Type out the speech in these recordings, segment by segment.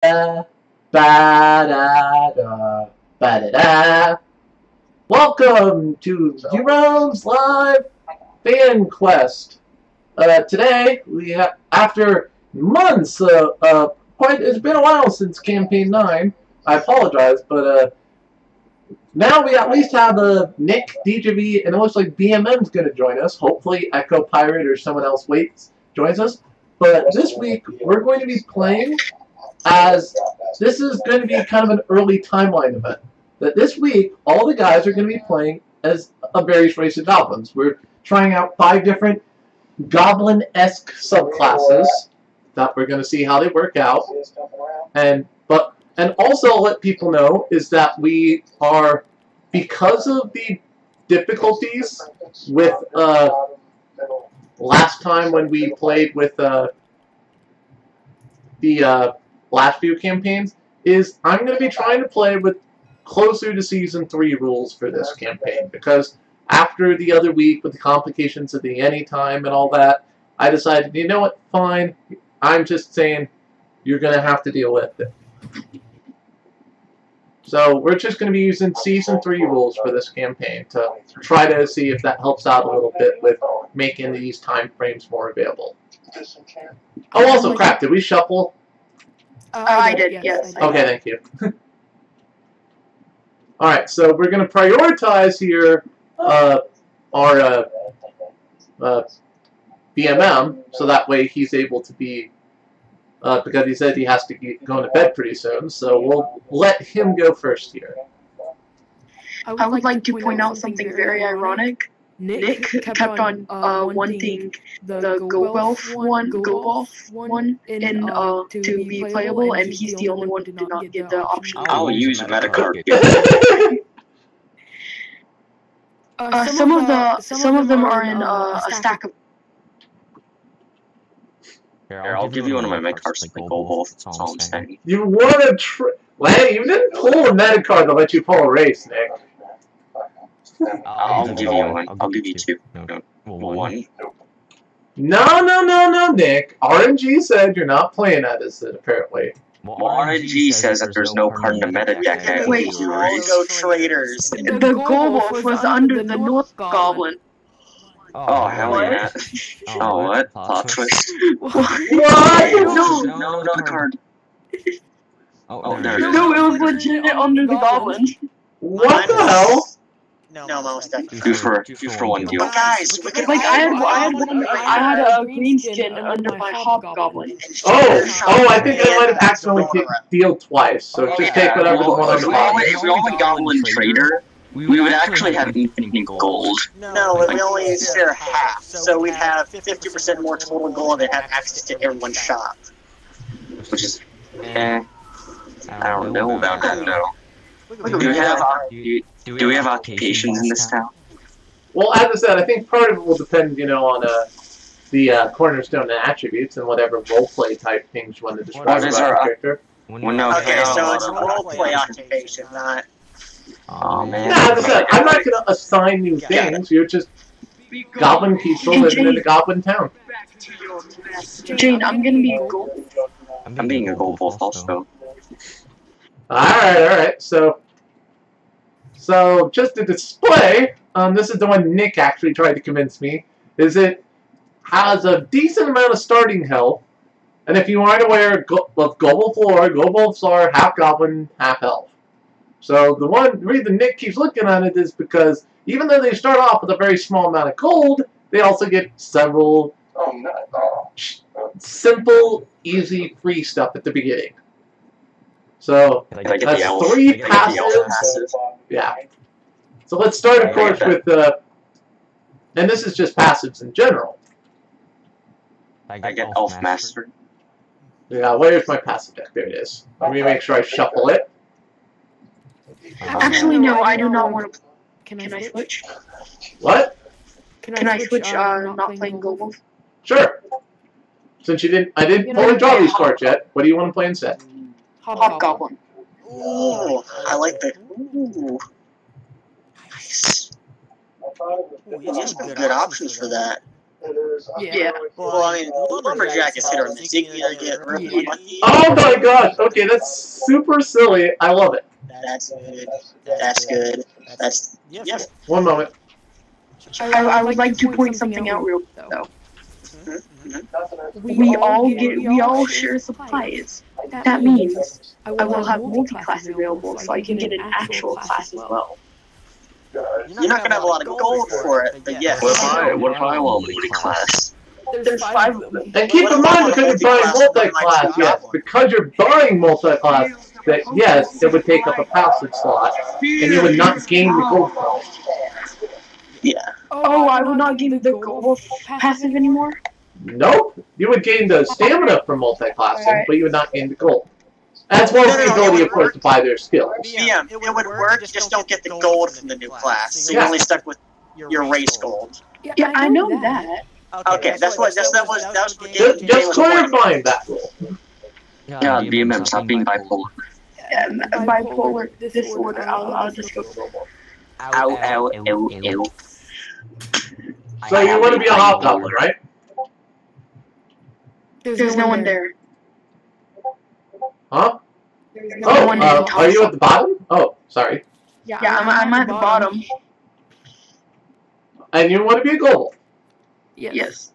Da, ba da da ba da da. Welcome to Urealms Live Fan Quest. Today we have, after months, it's been a while since Campaign 9. I apologize, but now we at least have Nick, DJV, and it looks like BMM's going to join us. Hopefully, Echo Pirate or someone else joins us. But this week we're going to be playing as this is going to be kind of an early timeline event. That this week, all the guys are going to be playing as a various race of goblins. We're trying out 5 different goblin-esque subclasses that we're going to see how they work out. And also let people know is that we are, because of the difficulties with last time when we played with the last few campaigns, is I'm going to be trying to play with closer to Season 3 rules for this campaign, because after the other week with the complications of the anytime and all that, I decided, you know what, fine, I'm just saying you're going to have to deal with it. So we're just going to be using Season 3 rules for this campaign to try to see if that helps out a little bit with making these time frames more available. Oh, also, crap, did we shuffle? I did, yes. Okay, thank you. Alright, so we're going to prioritize here our BMM, so that way he's able to be, because he said he has to be going to bed pretty soon, so we'll let him go first here. I would like to point out something very ironic. Nick kept on wanting the Go-Wolf one in to be playable, and he's the only one who did not get the option. I'll use a meta card. Some of them are in a stack of. Here, I'll give you one of my meta cards like Go-Wolf. That's all I'm saying. You want to Well, you didn't pull a meta card to let you pull a race, Nick. I'll give you one. I'll give you 2. No, 1. No, Nick. RNG said you're not playing that as it, apparently. Well, RNG says that there's no card in the meta deck. Wait, you all go traitors. The Go-Wolf was under the North Goblin. Oh, hell yeah. Oh, what? Plot twist. What? No, not a card. Oh, there it is. No, it was legit under the Goblin. What the hell? No, most definitely. 2 for 1 deal. But guys, I had a green skin under my Hobgoblin. Oh, I think I might have accidentally hit deal twice, so just take whatever the one on the bottom. If we all went Goblin Trader, we would actually have infinite gold. No, we only share half, so we'd have 50% more total gold and have access to everyone's shop. Which is, I don't know about that, though. Do we have occupations in this town? Well, as I said, I think part of it will depend, you know, on the cornerstone and attributes and whatever roleplay type things you want to describe about your character. Well, no, Okay, so it's a roleplay occupation, not... Oh, man. Yeah, as I said, I'm not going to assign new things. You're just goblin people living in a goblin town. Jane, I'm gonna be gold. I'm being a gold wolf also. Alright, so just to display, this is the one Nick actually tried to convince me, is it has a decent amount of starting health, and if you aren't aware of Goblin lore, Goblins are half goblin, half elf. So the reason Nick keeps looking at it is because even though they start off with a very small amount of gold, they also get several simple, easy, free stuff at the beginning. So that's 3 passives. Yeah. So let's start, of course, with and this is just passives in general. I get Elf Master. Yeah, where's my passive deck? There it is. Let me make sure I shuffle it. Actually, no, I do not want to. Can I switch? What? Can I switch? Not playing Gold. Sure. Since I didn't pull and draw these cards yet. What do you want to play instead? Hobgoblin. Ooh, I like the... Ooh. Nice. These are good options for that. Yeah. Well, I mean, lumberjack is hit or miss. You can either get really lucky. Oh my gosh! Okay, that's super silly. I love it. That's good. That's good. That's yes. 1 moment. I would like to point something out real quick, though. We all share supplies. That means I will have multi-class available, so I can get an actual class as well. You're not gonna have a lot of gold for it, but yes. What if I want multi-class? There's 5 of them. And keep in mind, because you're buying multi-class, yes, because you're buying multi-class, that yes, it would take up a passive slot, and you would not gain the gold from it. Yeah. Oh, I will not gain the gold passive anymore? Nope. You would gain the stamina from multi-classing, but you would not gain the gold. As well as the ability, of course, to buy their skills. Yeah, it would work, you just don't get the gold from the new class, so you're only stuck with your race gold. Yeah, I know that. Okay, that was what Just clarifying that rule. Yeah, BMM, stop being bipolar. Yeah, bipolar disorder, I'll just go global. Ow, ow, ow, ow. So you want to be a hobgoblin, right? There's no one there. Huh? No one Oh, are you at the bottom? Oh, sorry. Yeah, I'm at the bottom. And you want to be a global? Yes.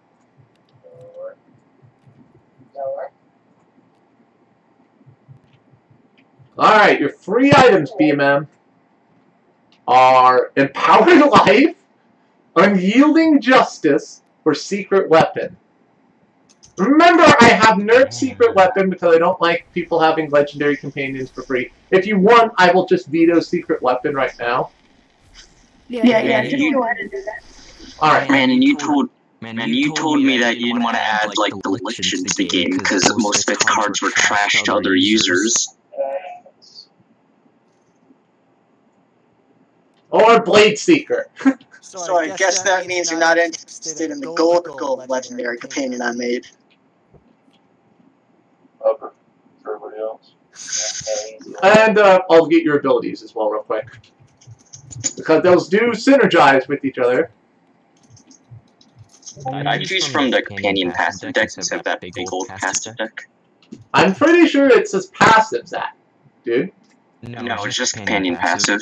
Alright, your free items, BMM, are Empowered Life, Unyielding Justice, or Secret Weapon. Remember, I have nerfed Secret Weapon because I don't like people having legendary companions for free. If you want, I will just veto Secret Weapon right now. Yeah, just go ahead and do that. Alright. Man, and you told me that you didn't want to add, like, the glitch into the game, because most myth cards were trash to other users. Or Blade Seeker. So I guess that means you're not interested in the gold legendary companion I made. For everybody else. And I'll get your abilities as well real quick. Because those do synergize with each other. I choose from the companion passive deck instead of that big old passive deck. I'm pretty sure it says passive, Zach, dude. No, it's just companion passive.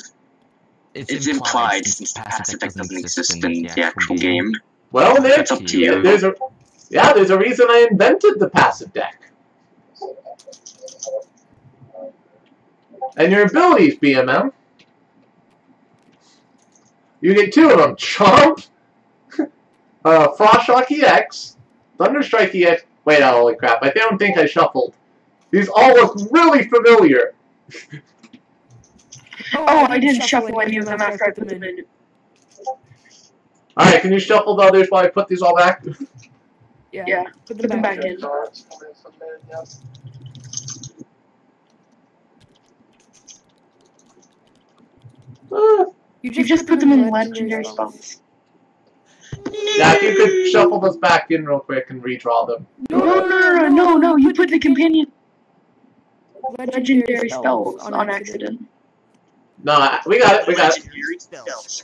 It's implied since passive deck doesn't exist in the actual game. Well, Nick, It's up to you. there's a reason I invented the passive deck. And your abilities, BMM. You get 2 of them. Chomp, Frost Shock EX, Thunderstrike EX. Wait, holy crap, I don't think I shuffled. These all look really familiar. Oh, I didn't shuffle any of them after I put them in. Alright, can you shuffle the others while I put these all back? Yeah, put them back in. You just put them in legendary spots. Yeah, if you could shuffle those back in real quick and redraw them. No, you put the companion legendary spells on accident. No, we got it, we got it. Legendary spells.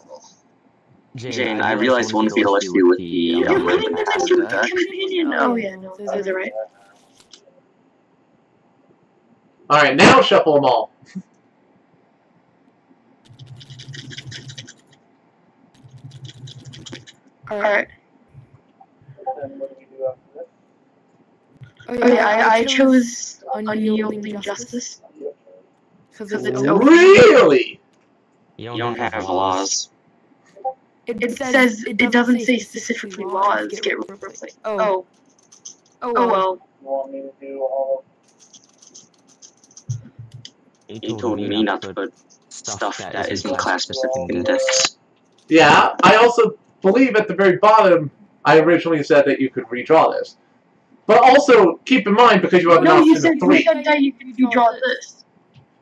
Jane, I realized one feat left you with the You're putting them into the deck. companion. Oh yeah, no, those are right. Alright, now shuffle them all. Alright. Oh yeah, I chose Unyielding Justice. Because it's open. Really? You don't have laws. It says, it doesn't say specifically laws get replaced. Oh well. You want me to do all You told me not to put stuff that isn't class specific in decks. Yeah, I also believe at the very bottom, I originally said that you could redraw this. But also, keep in mind, because you have an option of 3. You said that you can redraw this.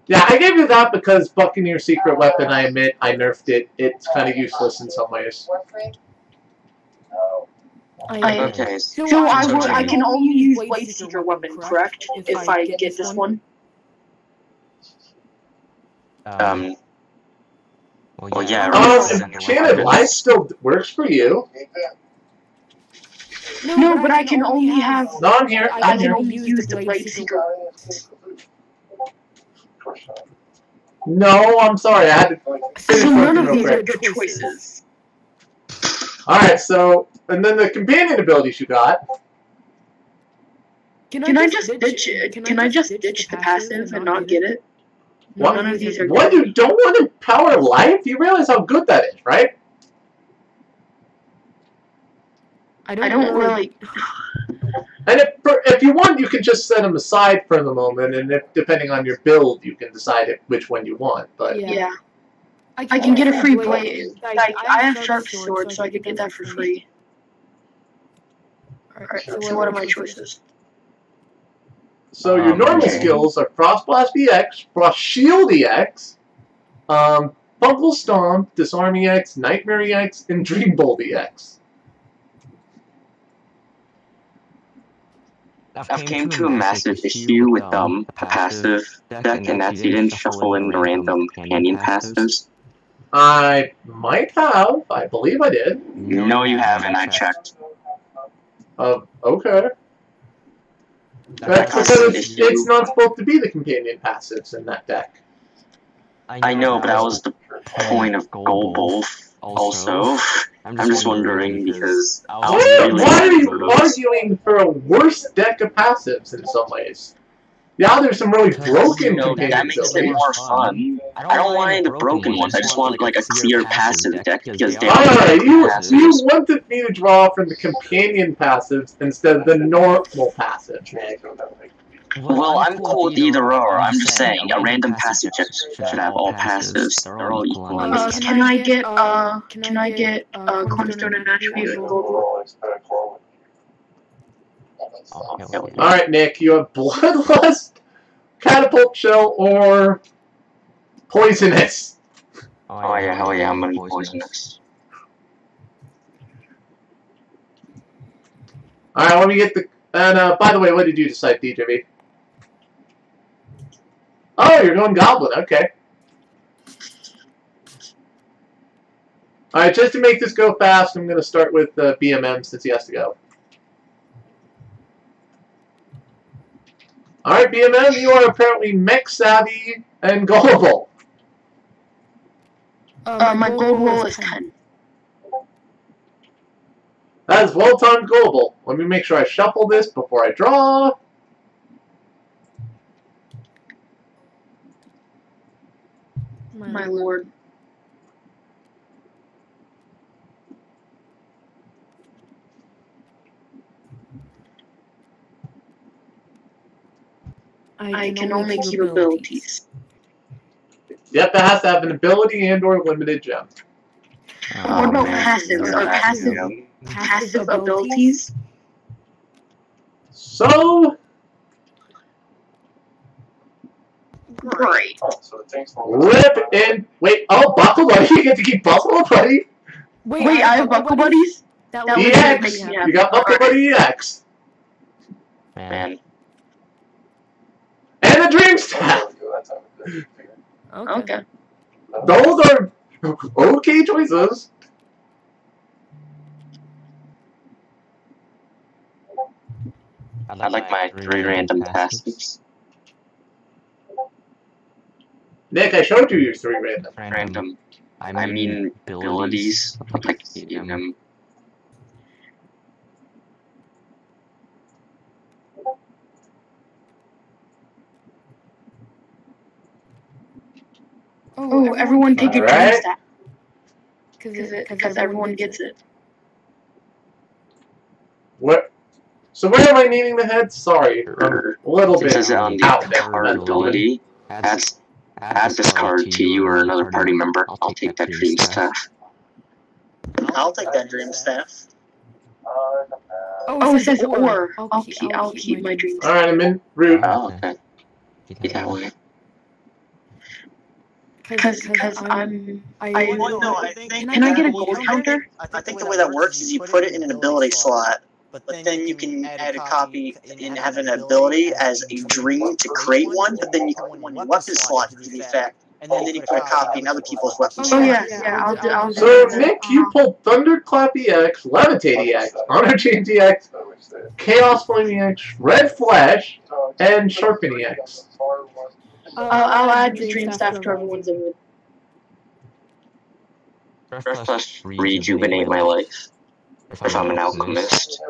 Yeah, I gave you that because Buccaneer Secret Weapon, I admit, I nerfed it. It's kind of useless in some ways. Okay. So I can only use Blade Seeker Weapon, correct? If I get this one? Well, yeah. Enchanted Life still works for you. No, but I can only have. No, I'm here. I can only use the Blade Seeker. No, I'm sorry. I had to finish So none working of these real are quick. good choices. Alright, so, and then the companion abilities you got. Can I just ditch it? Can I just ditch the passive and not get it? What? None of these are What? good. You don't want to power life? You realize how good that is, right? I don't really. And if you want, you can just set them aside for the moment, and if, depending on your build, you can decide which one you want. But Yeah. I can get a free blade. Like, I have sharp sword, so I could get that for free. Alright, so what are my choices? so your normal skills are Frost Blast EX, Frost Shield EX, Fungal Stomp, Disarm EX, Nightmare EX, and Dream Bolt EX. I've came to a massive issue with a passive deck, and that's you didn't shuffle in the random companion passives. I might have. I believe I did. No, you haven't. I checked. Okay. That's because it's not supposed to be the companion passives in that deck. I know, but that was the point of Goblins. Also, I'm just wondering because I was really Why are you arguing for a worse deck of passives in some ways? Yeah, there's some really broken companion that makes it abilities. more fun. I don't mind the broken ones. I just want like a clear passive deck because they Alright, you wanted me to draw from the companion passives instead of the normal passive. Well, I'm cool with either or. I'm just saying a random passive deck should have all passives. They're all equal. Can I get Cornerstone and Attribute and Gold? Alright, Nick, you have Bloodlust, Catapult Shell, or Poisonous. Oh yeah, hell yeah, I'm gonna be Poisonous. Alright, let me get the... And, by the way, what did you decide, DJV? Oh, you're going Goblin, okay. Alright, just to make this go fast, I'm going to start with BMM since he has to go. Alright, BMM, you are apparently mech savvy and gullible. My gold roll is 10. That is well-timed gullible. Let me make sure I shuffle this before I draw. My lord. I can only keep abilities. Yep, it has to have an ability and or limited gem. What about passives? Are passive abilities? So, Great. rip in... Wait, oh, Buckle Buddy, you get to keep Buckle Buddy? Wait, I have Buckle Buddies? EX! You got Buckle Buddy EX. Man. And a Dream Staff! Okay. Those are okay choices. I like my 3 random passives. Nick, I showed you your 3 random. Random. I mean abilities. Like them. Oh, everyone take a Alright. Dream Staff. Because everyone gets it. What? So where am I needing the head? Sorry, I'm a little bit It says on the out there. card ability. Add this card to you or another party member. I'll take that Dream Staff. I'll take that Dream Staff. Oh, it says or. I'll keep my Dream Staff. Alright, I'm in route. Oh, okay. Get that way. Because I'm... Well, no, I think... Can I get a gold counter? I think the way that works is you put it in an ability slot, but then you can add a copy and have an ability as a dream to create one, but then you can put one in your weapon slot to the effect. and then you put a copy in other people's weapons. Oh yeah, I'll do So, that. Nick, you pulled Thunderclap EX, Levitate EX, Honor Change EX, Chaos Flame EX, Red Flash, and Sharpen EX. I'll add the Dream Staff to everyone's inventory. First, rejuvenate my life. If I'm an alchemist.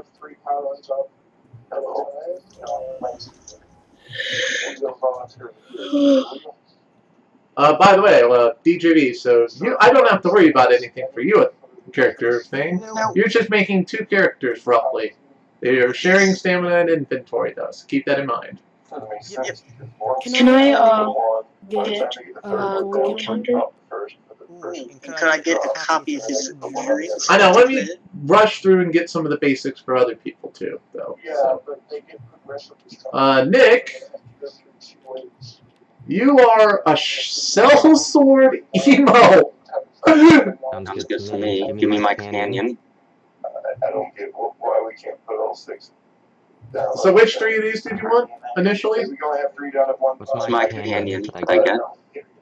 By the way, DJV, so I don't have to worry about anything for you, character thing. You're just making 2 characters, roughly. They're sharing stamina and inventory, though, so keep that in mind. Yep. Can I get gold counter? Could I get a copy of his Urealms? I know, let me rush through and get some of the basics for other people, too, though. So. Nick, you are a sellsword emo! Sounds good to me. Give me my companion. I don't get why we can't put all 6 down. So which 3 of these did you want, initially? We only have 3 down at one time. What's my companion that I get?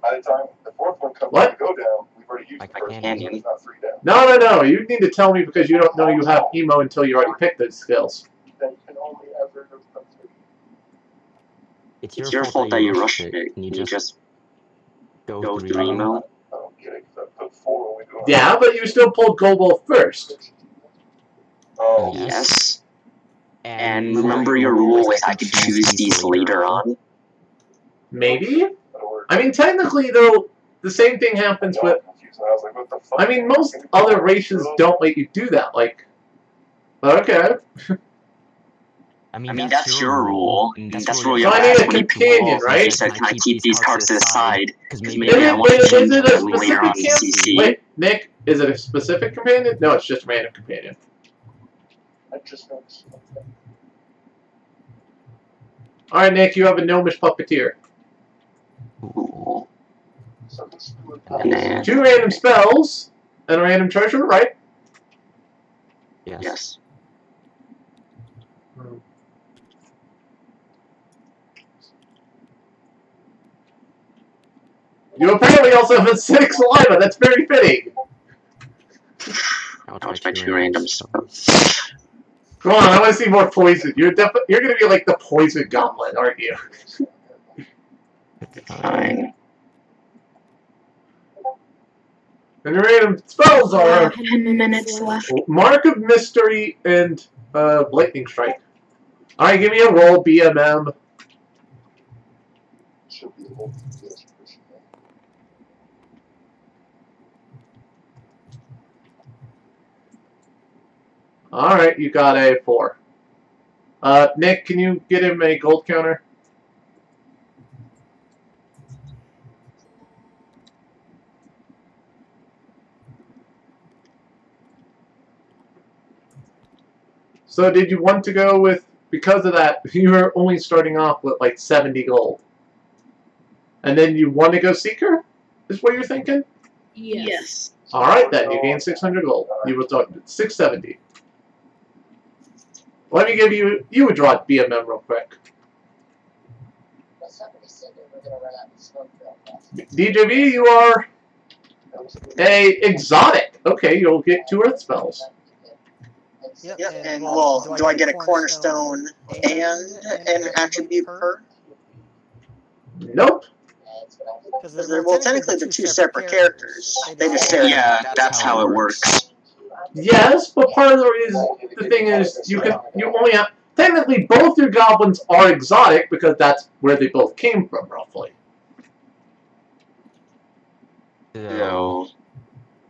By the time the 4th one comes What? to go down, we've already used My the first one, companion. so it's not 3 down. No, you need to tell me because you don't know you have emo until you already picked those skills. Then you can only ever go from 3. It's your fault that you rushed it. Can you just go through emo? I don't get it, 'cause I put 4 when we go. Yeah, but you still pulled Gobo first. Oh, Yes. And remember your rule is I can choose these later on? Maybe? that'll work. I mean, technically, though, the same thing happens with... Confused. I was like, what the fuck? I mean, most other races don't let you do that, like... Okay. I mean, that's your rule. And that's the rule you So I need have a when you pick companion, rules. right? You said, can I keep these cards to the side? Because maybe Is I want to it change a them later on in specific CC. Wait, Nick, is it a specific companion? No, it's just a random companion. I just noticed. Alright, Nick, you have a gnomish puppeteer. Ooh. So let's do it. And then, 2 random spells, and a random treasure, right? yes. You apparently also have a 6 saliva, that's very fitting. That was my 2 random spells. Come on, I want to see more poison. You're gonna be like the poison goblin, aren't you? Fine. And the random spells are 10 minutes left. Mark of Mystery and Lightning Strike. Alright, give me a roll, BMM. Should be able to do this. Alright, you got a 4. Nick, can you get him a gold counter? So did you want to go with, because of that, you were only starting off with like 70 gold. And then you want to go Seeker? Is what you're thinking? Yes. Alright then, you gain 600 gold. You will talk 670. Let me give you a draw BMM real quick. DJV, you are a exotic. Okay, you'll get 2 earth spells. Yep, and well, do I get a cornerstone and an attribute per? Nope. Well, technically they're 2 separate characters. They just share. Yeah, that's how it works. Yes, but part of the thing is you only have technically both your goblins are exotic because that's where they both came from, roughly. So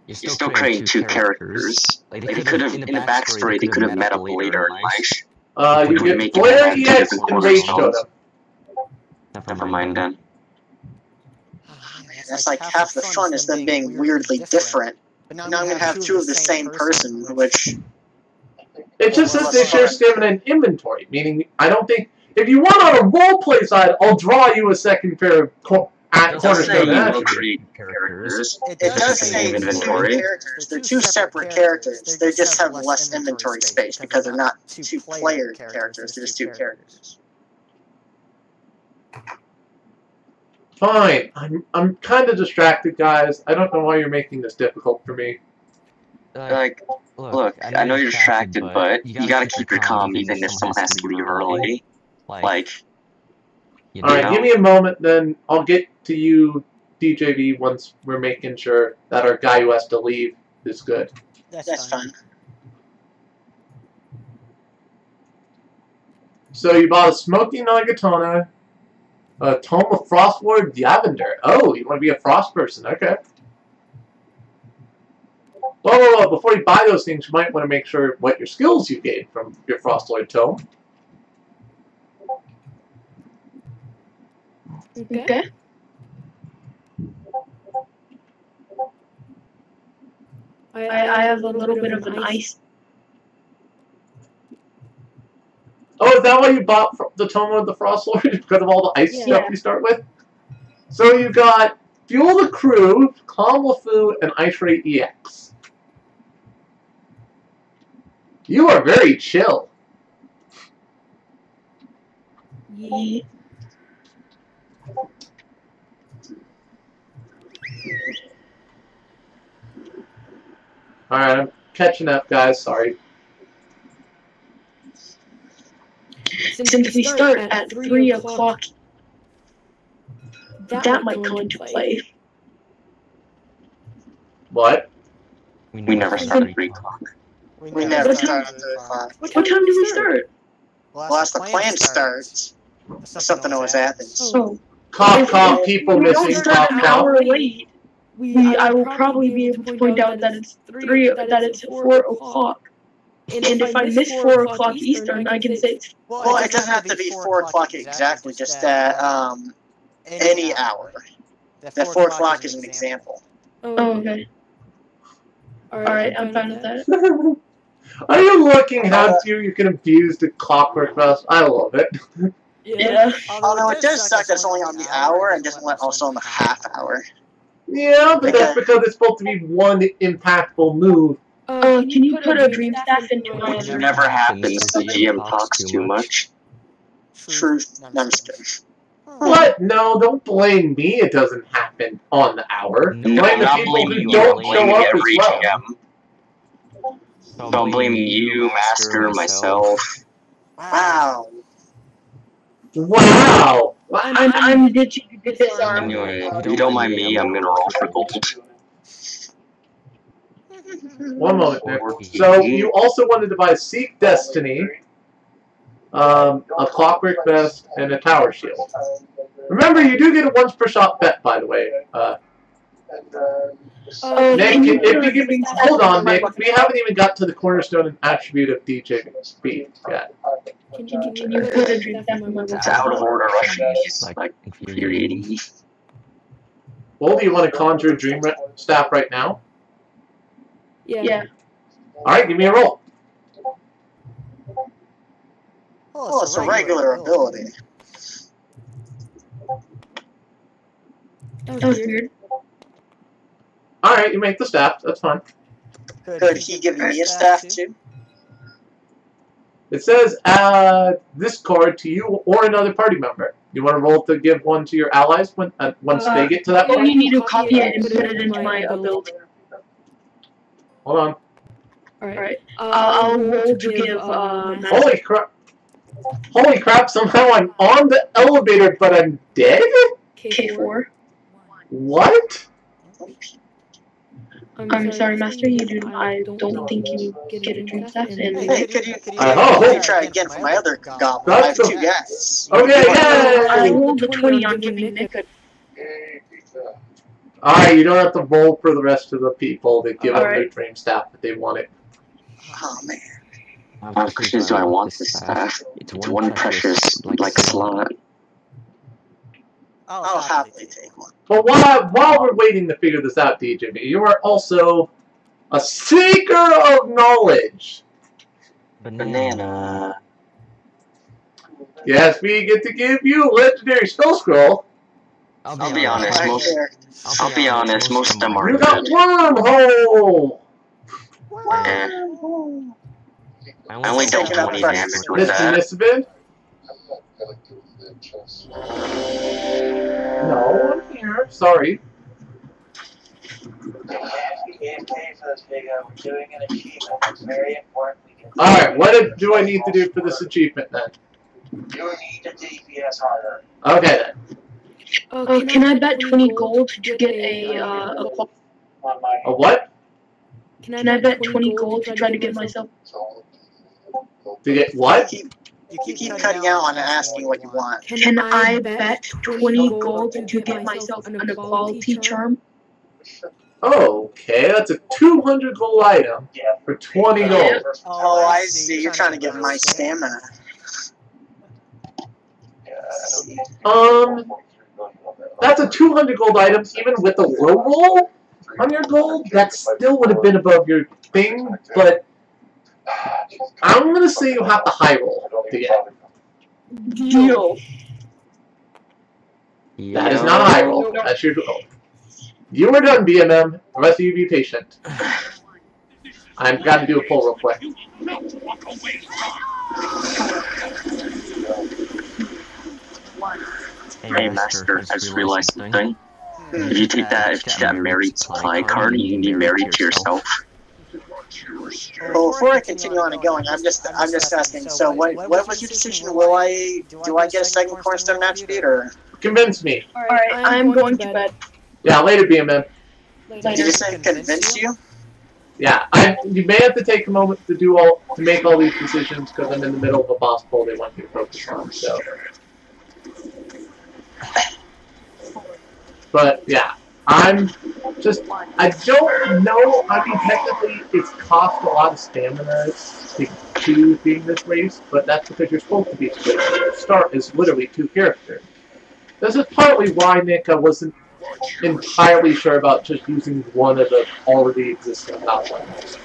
you're still creating 2 characters. Like they could have in the backstory they could have met up later in life. You get Flare EX and Rage Totem. Never mind then. That's like half the fun is them being weirdly different. But now I'm gonna have 2 of the same person, which... It just says they share stamina and inventory, meaning I don't think... If you want on a roleplay side, I'll draw you a second pair of cornerstone attributes. Characters. It does say 2 characters. They're 2 separate characters. They just have less inventory space because they're not 2 player characters. They're just 2 characters. Fine. I'm kind of distracted, guys. I don't know why you're making this difficult for me. Like, look, I know you're distracted, but you gotta keep your calm even if someone has to leave early. Like, Alright, give me a moment, then I'll get to you, DJV, once we're making sure that our guy who has to leave is good. That's fine. So you bought a Smoky Nagatona, a Tome of Frostward Lavender. Oh, you want to be a frost person, okay. Whoa, before you buy those things, you might want to make sure what your skills you gained from your Frostlord Tome. Okay. I have a little bit of an ice. Oh, is that why you bought the Tome of the Frostlord? Because of all the ice stuff you start with? So you got Fuel the Crew, Calm LeFou, and Ice Ray EX. You are very chill. Yeah. Alright, I'm catching up, guys. Sorry. Since we start at 3 o'clock, that might come into play. What? we never start at 3 o'clock. We never start at 3 o'clock. What time do we start? Well, as the plan starts, something always happens. Oh. Cough, cough, people We don't missing, start cough, an cough. hour late. I will probably be able to point out that it's 4 o'clock. And if I miss 4 o'clock Eastern, I can say it's... Well, it doesn't have to be 4 o'clock exactly, just at any hour. That 4 o'clock is an example. Oh, okay. Alright, I'm fine with that. Are you looking how you can abuse the Clockwork Fest? I love it. Yeah. Although it does suck that's only on the hour and doesn't let also on the half hour. Yeah, but that's because it's supposed to be one impactful move. Can you put a dream staff into my It never happens. The GM talks too much. Truth. No, I'm just kidding. What? No, don't blame me. It doesn't happen on the hour. No, Blame the I'm not people blaming who you. don't I'm show blaming up as every well. GM. So I'm blaming you, Master, myself. Wow. Wow. I'm ditching this arm. Anyway, if you don't mind me, I'm gonna roll for gold. One moment, Nick. So, you also wanted to buy Seek Destiny, a Clockwork Vest, and a Tower Shield. Remember, you do get a once per shot bet, by the way. Nick, if you give me... Hold on, Nick. We haven't even got to the cornerstone and attribute of DJ Speed yet. Can you put a dream staff in my It's out of order, Russian. It's like infuriating me. Well, do you want to conjure a Dream Staff right now? Yeah. Alright, give me a roll. Well, it's a regular ability. That was weird. Alright, you make the staff. That's fine. Could he give me a staff too? It says add this card to you or another party member. You want to roll to give one to your allies once they get to that Oh, point? you need to copy it and put it into my ability. Hold on. Alright. I'll roll to give, Holy crap. Holy crap, somehow I'm on the elevator, but I'm dead? K4. What? I'm sorry, Master. I don't think you get a dream staff. And Hey, could you Oh. try again for my other goblin? I have 2 guys. Okay, I yay! rolled a 20 on giving Nick. Alright, you don't have to roll for the rest of the people that give them their Alright. dream staff if they want it. Oh man. How many questions do I want this staff? It's one precious, like, slot. I'll happily take one. But while we're waiting to figure this out, DJB, you are also a seeker of knowledge. Banana. Yes, we get to give you a legendary spell scroll. I'll be honest, most of them You aren't got good. Wormhole! I only dealt 20 damage with Mr. that. Nisbin? No. there. Sorry. Alright, what do I need to do for this achievement then? You need a DPS higher. Okay then. Can I bet 20 gold to get a what? Can I bet 20 gold to try to get myself? To get what? You keep cutting out on asking what you want. Can I bet 20 gold to get myself an equality charm? Okay, that's a 200 gold item for 20 gold. Oh, I see. You're trying to get my stamina. That's a 200 gold item, even with a low roll on your gold. That still would have been above your thing, but I'm gonna say you have to high roll to get it. Deal. That is not a high roll. That's your goal. You are done, BMM. The rest of you be patient. I've got to do a poll real quick. Hey, Master, I just realized something. If you take that married supply card, you can be married to yourself. Well, before I continue on and going, I'm just asking. So, what was your decision? Do I get a second cornerstone attribute, or? Convince me. Alright, I'm going to bed. Yeah, later, BMM. Did you say convince you? Yeah, you may have to take a moment to make all these decisions because I'm in the middle of a boss poll they want me to focus on. So, but yeah, I don't know. I mean, technically, it's cost a lot of stamina to choose being this race, but that's because you're supposed to be split. The start is literally 2 characters. This is partly why Nick wasn't entirely sure about just using one of the already existing goblins.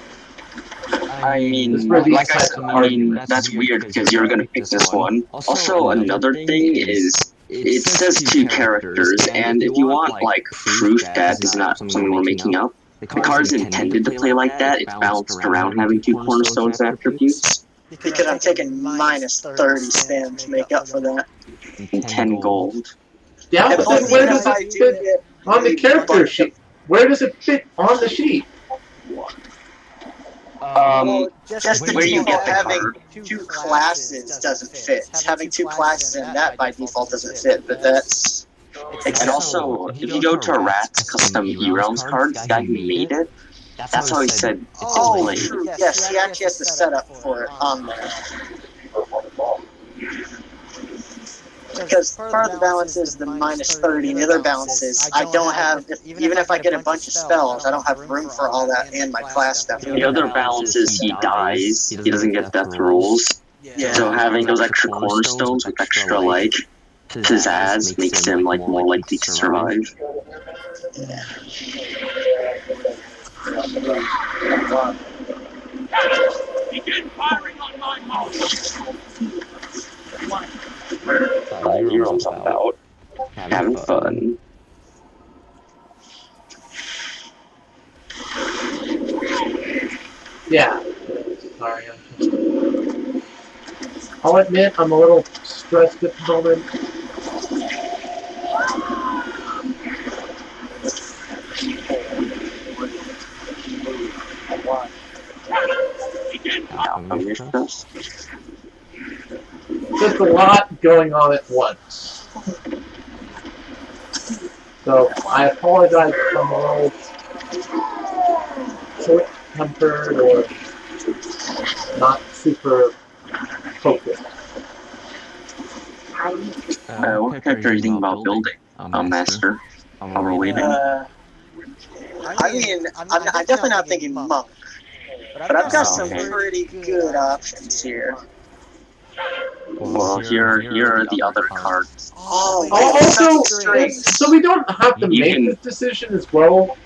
I mean, like I said, that's weird because you're gonna pick this one. Also, another thing is, it says 2 characters, and if you want, like, proof that is not something we're making up, the card's intended to play like that. It's balanced around having 2 cornerstones attributes. Because I'm taking minus 30 spam to make up for that. And 10 gold. Yeah, but then where does it fit on the character sheet? Where does it fit on the sheet? Just the default of having 2 classes doesn't fit. Having 2 classes in that by default doesn't fit, but that's... And also, if you go to a Rat's custom Urealms card, the guy who made it, that's how he said it's oh, true. Yes, he actually has the setup for it on there. Because part of the balance is the minus 30, and the other balance is I don't have, even if I get a bunch of spells, I don't have room for all that and my class stuff. The other balance is he dies, he doesn't get death rolls, so having those extra cornerstones with extra, like, pizzazz makes him, like, more likely to survive. Yeah. Begin firing on my mark. Urealms about having fun. Yeah. Sorry, I'll admit I'm a little stressed at the moment. Just a lot going on at once. So I apologize if I'm a little short-tempered or not super focused. What character are you thinking about building, Master? While we're waiting. I mean, I'm definitely not thinking monk, but I've got some pretty good options here. Well, here are the other cards. Also, so we don't have to make this decision as well,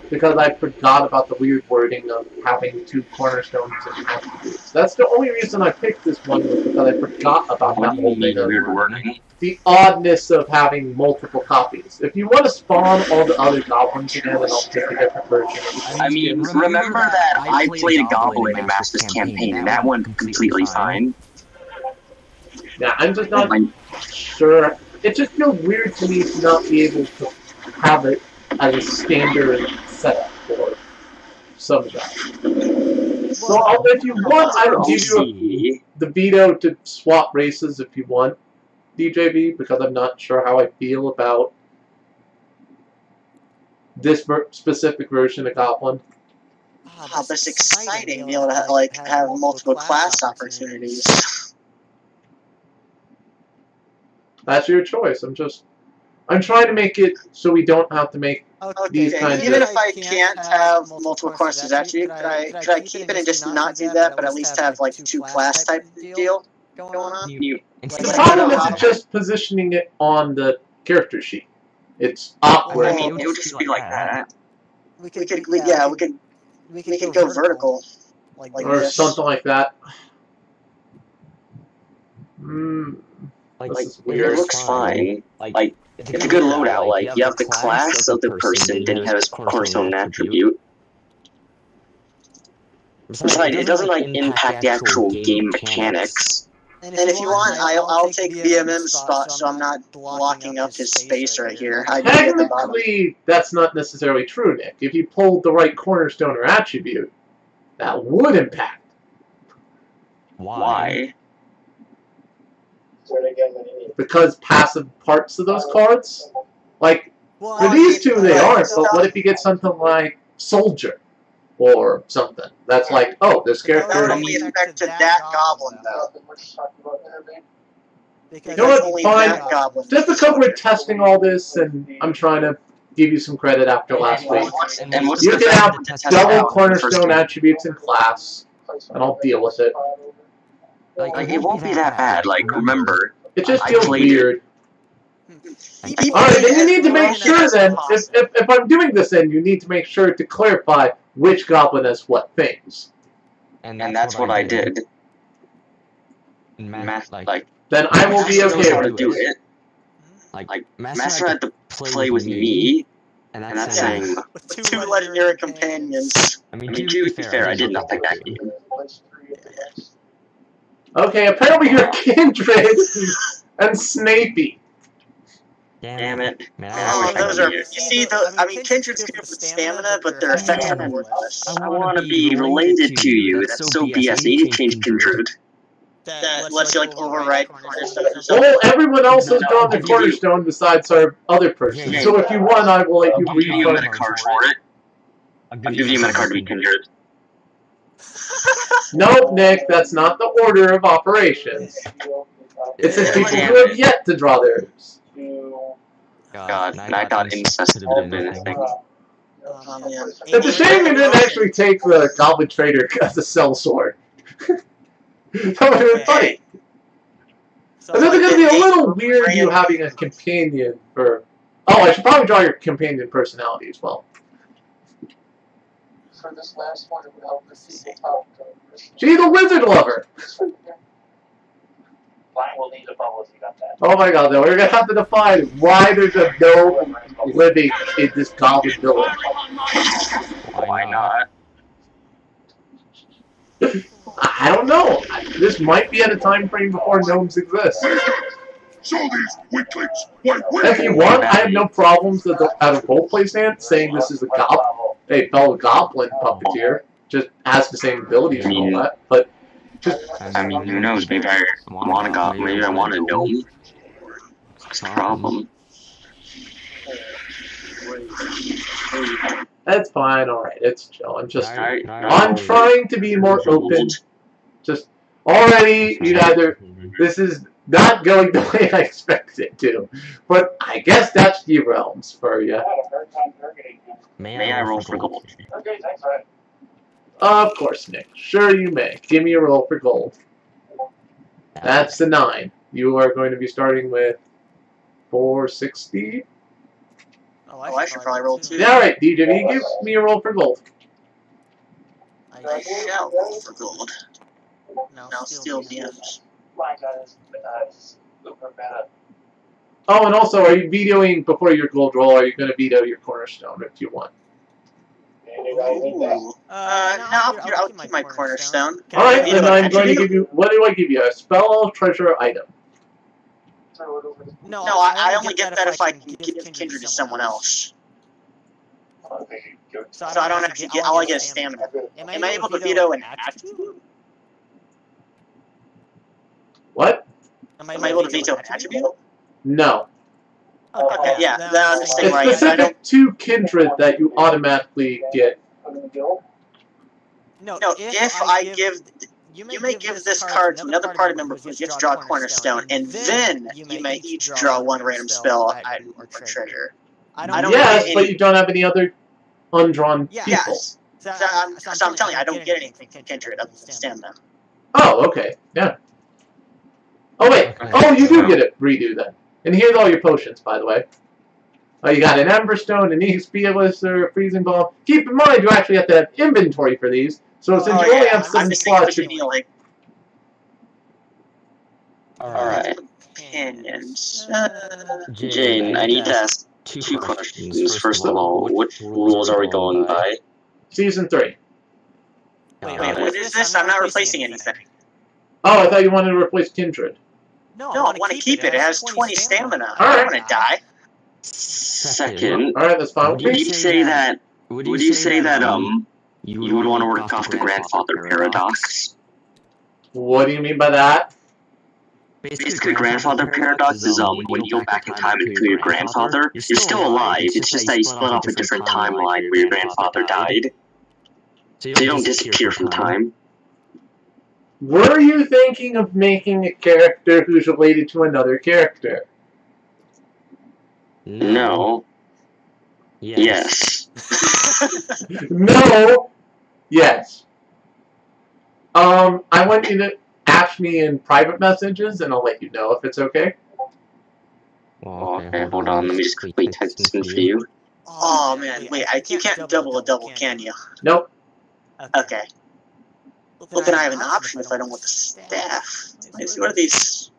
because I forgot about the weird wording of having 2 cornerstones and attributes. That's the only reason I picked this one, was because I forgot about that whole thing of the oddness of having multiple copies. If you want to spawn all the other goblins again, then I'll pick a different version of it. I mean, remember that I played a goblin in Master's campaign, and that went completely fine. Yeah, I'm just not sure. It just feels weird to me to not be able to have it as a standard setup for some of that. So if you want, I will give you the veto to swap races if you want, DJV, because I'm not sure how I feel about this specific version of Goblin. Oh, but it's exciting being able to have multiple class opportunities. That's your choice. I'm trying to make it so we don't have to make these kinds even of... if I can't have multiple courses attribute, could I keep it and just not do that, but at least have like 2 class type deal going on? The problem is just positioning it on the character sheet. It's awkward. I mean, it would just be like that. We could go vertical, like or this. something like that. Like it looks fine. Like it's a good loadout. Like you have the class of the person, then you have his cornerstone attribute. Besides, it doesn't like impact the actual game mechanics. And if you want, I'll take BMM's spot, so I'm not blocking up his space right here. Technically, that's not necessarily true, Nick. If you pulled the right cornerstone or attribute, that would impact. Why? Because passive parts of those cards, like for these two, they aren't. But what if you get something like Soldier or something? That's like, oh, this character. That would only affect to that goblin, though. You know what? Fine. Just because we're testing all this, and I'm trying to give you some credit after last week. You can have double cornerstone attributes in class, and I'll deal with it. Like it won't be that bad. Like remember, it just feels weird. Alright, then you need to make sure then, if I'm doing this then, you need to make sure to clarify which goblin has what things. And that's what I did. Then I will be okay with with do this. it. Like Master had to play with me, and that's saying with 2 legendary companions. I mean, to be fair, I did nothing that game. Okay, apparently you're Kindred and Snapey. Damn it. Oh, those are, you see, I mean, Kindred's good with stamina, but their effects are worthless. I want to be related to you. That's so BS. I need to change Kindred. That lets you, like, override Cornerstone or something. Well, everyone else has drawn the Cornerstone besides our other person. So if you want, I will let you I'll give you a refund. metacard for it. I'll give you a metacard to be Kindred. Nope, Nick, that's not the order of operations. It says people who have yet to draw theirs. God, and I got incest in anything. It's a shame you didn't actually take the Goblin Trader as a sellsword. That would have been funny. So It's going to be a little weird you having a companion for... Oh, I should probably draw your companion personality as well. For this last one, it would help if people talk to She's a wizard lover! Fine, we'll need a bubble if you got that. Oh my god, though, we're going to have to define why there's a gnome living in this goblin village. Why not? I don't know. This might be at a time frame before gnomes exist. So these weaklings, If you want, I have no problems at a roleplay stand saying this is a fellow goblin puppeteer. Just has the same abilities and all that. But just, I mean, who knows? Maybe I want a goblin. Maybe I want a gnome. What's the problem? that's fine, alright, it's chill. I'm Alright. trying to be more open. Just, already, you either, this is not going the way I expected it to. But I guess that's Urealms for you. May I roll for gold? Okay, thanks, Ryan. Of course, Nick. Sure you may. Give me a roll for gold. That's the 9. You are going to be starting with 460. Oh, I should probably roll 2. Alright, DJV, give me a roll for gold. I shall roll for gold. Now steal DMs. My God, it's super meta. Oh, and also, are you vetoing before your gold roll, or are you going to veto your cornerstone if you want? Ooh. I'll keep my cornerstone. Alright, then I'm going to give you, what do I give you? A spell, treasure, item. No, I only get that if I can give Kindred to someone else. So I don't actually get. All I get is stamina. Am I able to veto an attribute? What? Am I able to veto an attribute? No. Okay, yeah, then I'm It's saying right. specific to Kindred that you automatically get. No, if I give. You may give this card to another party member who gets to draw a cornerstone, and then you may each draw one random spell, item, or treasure. I don't Yes, but you don't have any other undrawn people. Yes. So I'm telling you, I don't get anything from Kindred other than stamina. Oh, okay. Yeah. Oh, wait. Oh, you do get it. Redo then. And here's all your potions, by the way. Oh, you got an Emberstone, an Elixir, a Freezing Bomb. Keep in mind, you actually have to have inventory for these. So since you only have some slots, Alright. Companions. Jane, I need to ask two questions. First of all, what rules are we going by? Season 3. Wait, what is this? I'm not replacing anything. Oh, I thought you wanted to replace Kindred. No, I want to keep it. It has 20 stamina. All I right. don't want to die. Second, Alright, that's fine. would you say that you would want to work off the grandfather paradox? What do you mean by that? Basically, grandfather paradox is when you go back in time and kill your grandfather, you're still alive. It's just that you split off a different timeline where your grandfather died. So you don't disappear from time. Were you thinking of making a character who's related to another character? No. Yes. No. Yes. I want you to ask me in private messages, and I'll let you know if it's okay. Okay, hold on. Let me just quickly type this in for you. Oh man, wait, you can't double a double, can you? Nope. Okay. Well, then I have an option if I don't want the staff. Let's see, what are these?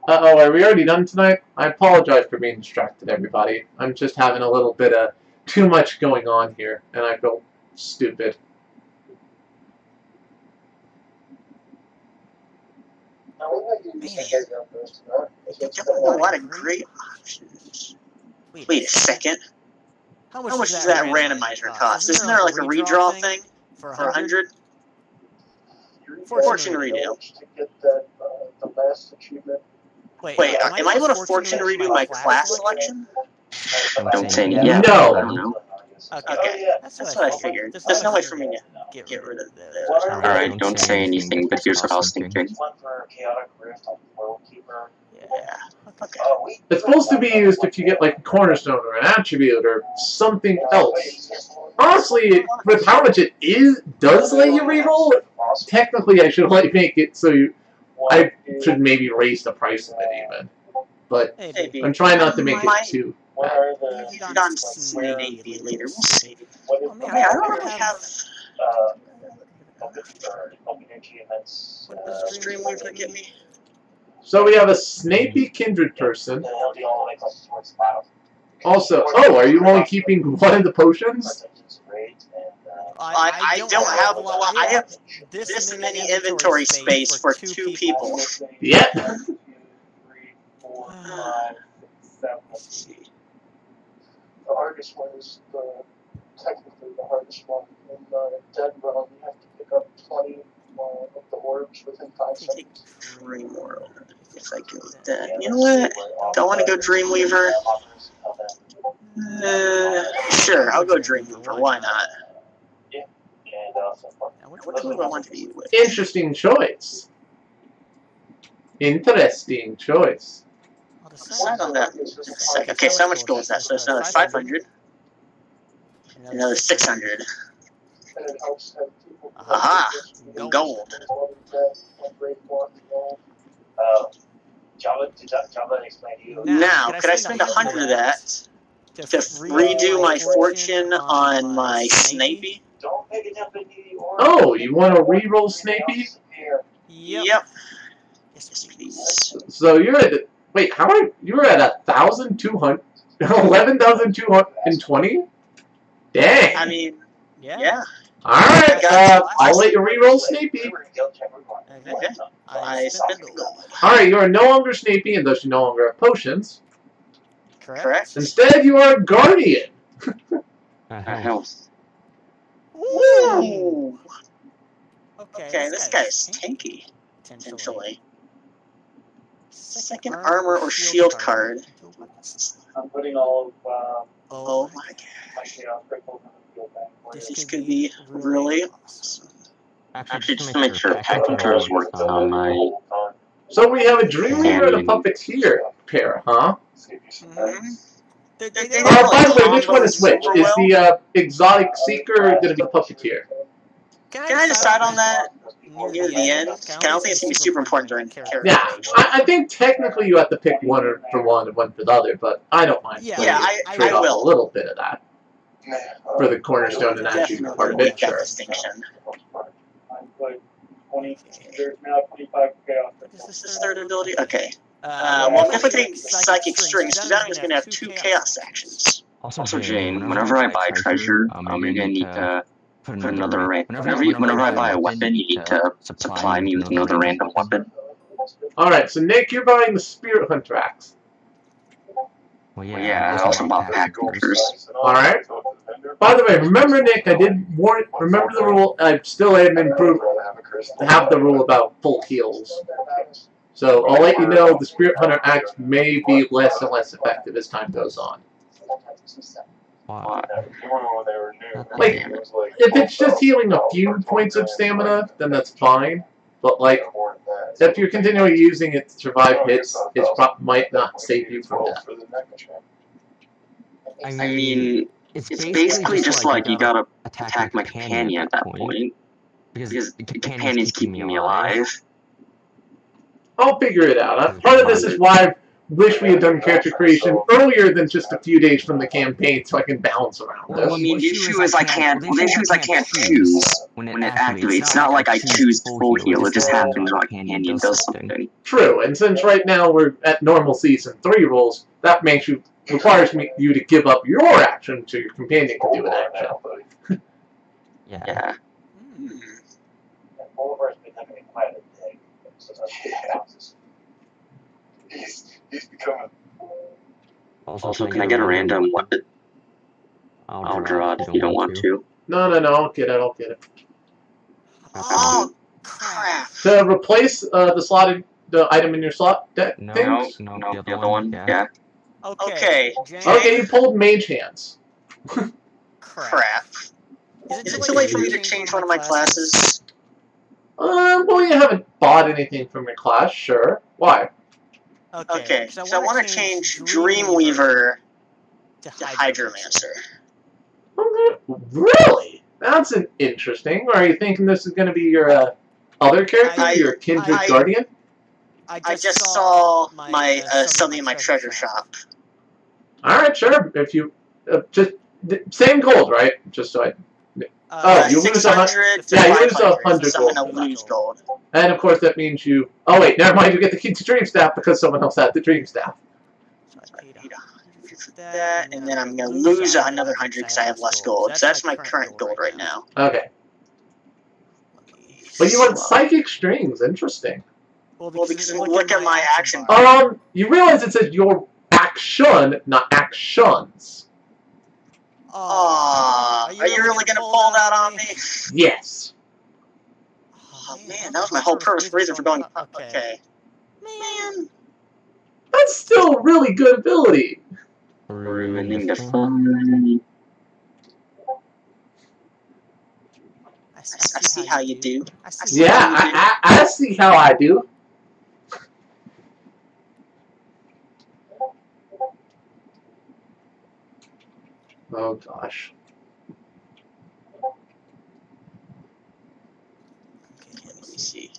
Uh-oh, are we already done tonight? I apologize for being distracted, everybody. I'm just having a little bit of too much going on here, and I feel stupid. Definitely a lot of great options. Wait a second. How much does that randomizer cost? Isn't there like a redraw thing for 100? Fortune redo. Wait, am I able to fortune redo my class selection? Don't say anything. Yeah, No. I don't know. Okay, that's what I figured. There's no way for me to get rid of this. Alright, don't say anything, but here's what I was thinking. Yeah. Okay. It's supposed to be used if you get like a cornerstone or an attribute or something else. Honestly, with how much it does let you reroll, technically I should like make it so I should maybe raise the price of it even. But I'm trying not to make it too. Maybe on maybe later. We'll see. Oh, man, I don't really have. What does Dreamweaver get me? So we have a Snapey Kindred person. Also, oh, are you only keeping one of the potions? I don't have. Well, I have this many inventory space for 2 people. Yeah. The hardest one is technically the hardest one. In Dead Realm, you have to pick up 20 of the orbs within 5 seconds. Dream World. If I go with that. You know what? Don't want to go Dreamweaver. Sure, I'll go Dreamweaver. Why not? What do I want to be with? Interesting choice. Interesting choice. Decide on that in a second. Okay, so how much gold is that? So it's another 500. Another 600. Aha! Gold. Now, could I spend 100 of that to redo my fortune on my Snapey? Oh, you want to reroll Snapey? Yep. Yes, please. So you're at the, wait, how are you were at 1,200, 11,220? Dang. I mean, Yeah. Alright, I'll let you reroll Snappy. Okay. I spent the gold. Alright, you are no longer Snappy, and thus you no longer have potions. Correct. Instead, you are a Guardian. Health. Ooh. Okay, this guy's tanky, potentially. Second armor or shield card. I'm putting all of, Oh my gosh. This could be really awesome. Actually, just to make sure Packers works on my... So we have a Dreamweaver and a Puppeteer pair, huh? Mm-hmm. By the way, which one is which? Is the Exotic Seeker going to be the Puppeteer? Can I decide on that near the end? I don't think it's going to be super important during character. Yeah, I think technically you have to pick one for one and one for the other, but I don't mind. Yeah, trade I off will. a little bit of that for the cornerstone and actually part of it. Sure. Distinction. I'm like 20, there's now 25 chaos. Is this third ability? Okay. Well, I'm definitely taking Psychic Strings, because that one's going to have 2 chaos actions. Also, Jane, whenever I buy treasure, you're gonna need to put another whenever I buy a weapon, you need to supply me with another random weapon. Alright, so Nick, you're buying the Spirit Hunter Axe. Well, yeah, I also bought Packers. Alright. By the way, remember, Nick, I did warn. Remember the rule. I still haven't improved. Have the rule about full heals. So I'll let you know the Spirit Hunter Axe may be less and less effective as time goes on. Like, if it's just healing a few points of stamina, then that's fine. But like, if you're continually using it to survive hits, it might not save you from death. I mean, it's basically just like you gotta attack my companion at that point. Because the companion's keeping me alive. I'll figure it out. Part of this is why I wish we had done character creation earlier than just a few days from the campaign, so I can bounce around this. Well, I mean, the issue is I can't choose when it activates. It's not like I choose full heal. It just happens when my companion does something. True, and since right now we're at normal season 3 rules, that requires you to give up your action so your companion can do an action. Yeah. He's becoming. Also, can I get a random weapon? I'll draw it if you don't want to. No, I'll get it. Oh, crap. To replace the item in your slot things? No, the other one. Yeah. Okay. Okay, you pulled Mage Hands. Crap. Is it too late for me to change one of my classes? Well, you haven't bought anything from your class, sure. Why? Okay, so I want to change Dreamweaver to Hydromancer. Really? That's interesting. Are you thinking this is going to be your other character, your Kindred Guardian? I just saw my something in my treasure shop. Alright, sure. If you... just... same gold, right? Just so I... you lose 100. Yeah, you lose 100 gold. I'm gonna lose gold. And of course that means you... Oh wait, never mind, you get the Dream Staff because someone else had the Dream Staff. So I paid 100 for that, and then I'm gonna lose another 100 because I have less gold. So that's my current gold right now. Okay. But you want Psychic Strings, interesting. Well, because look at my action. You realize it says your action, not actions. Are you really gonna pull that on me? Yes. Oh man, that was my whole purpose reason for going. Okay. Man. That's still a really good ability. Ruining the fun. I see how you do. I see how I do. Oh gosh. Okay, let me see.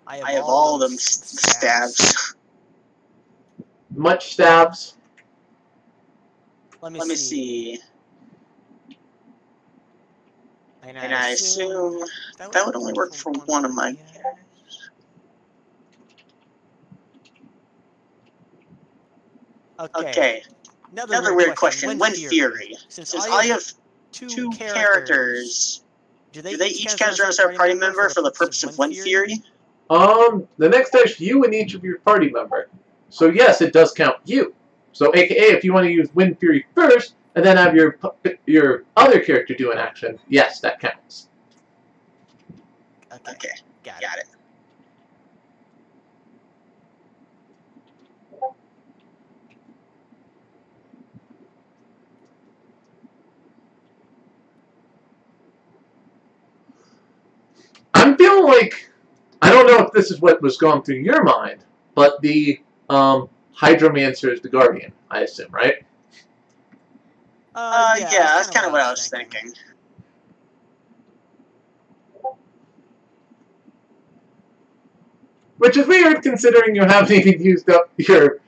I have all of them stabs. Much stabs. Let me see. And I assume that would only work for one of my characters. Okay. Another weird question. When Fury? Since I have two characters, do they each count as a party member for the purpose of When Fury? The next dice you and each of your party member. So yes, it does count you. So AKA, if you want to use When Fury first, and then have your other character do an action, yes, that counts. Okay. Got it. I'm feeling like, I don't know if this is what was going through your mind, but the Hydromancer is the Guardian, I assume, right? Yeah, that's kind of what I was thinking. Which is weird, considering you haven't even used up your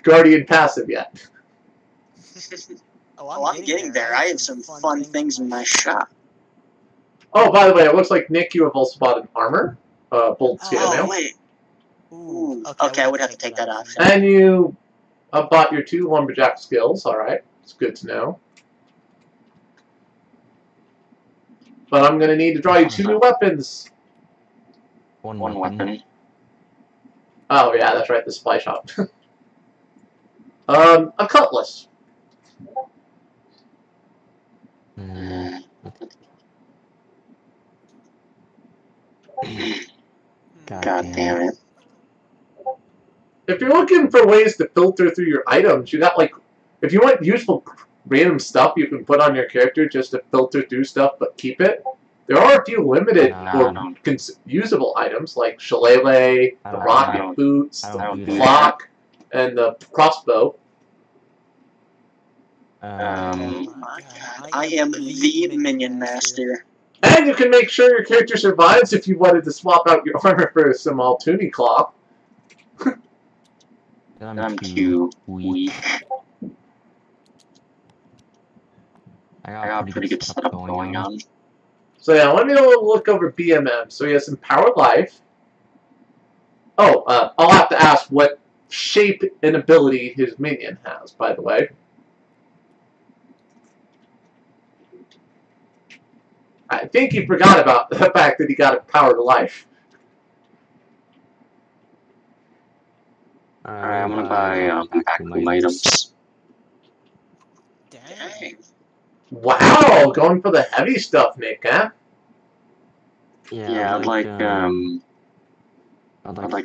Guardian passive yet. I'm getting there. I have some fun things in my shop. Oh, by the way, it looks like, Nick, you have also bought an armor. Bolt scale mail. Wait. Ooh. Okay, I would have to take that option. And you bought your 2 lumberjack skills, alright. It's good to know. But I'm going to need to draw you 2 new weapons. One weapon. Oh, yeah, that's right, the supply shop. A cutlass. God damn it. If you're looking for ways to filter through your items, you got, like, if you want useful random stuff you can put on your character just to filter through stuff but keep it, there are a few limited or usable items like shillelagh, the rocket boots, the clock, and the crossbow. I am the minion master. And you can make sure your character survives if you wanted to swap out your armor for some Altuni cloth. I'm too weak. I got pretty good stuff going on. So yeah, let me look over BMM. So he has Empowered Life. Oh, I'll have to ask what shape and ability his minion has, by the way. I think he forgot about the fact that he got Empowered Life. Alright, I'm gonna buy vacuum items. Dang. Wow, going for the heavy stuff, Nick, huh? Yeah, I'd like a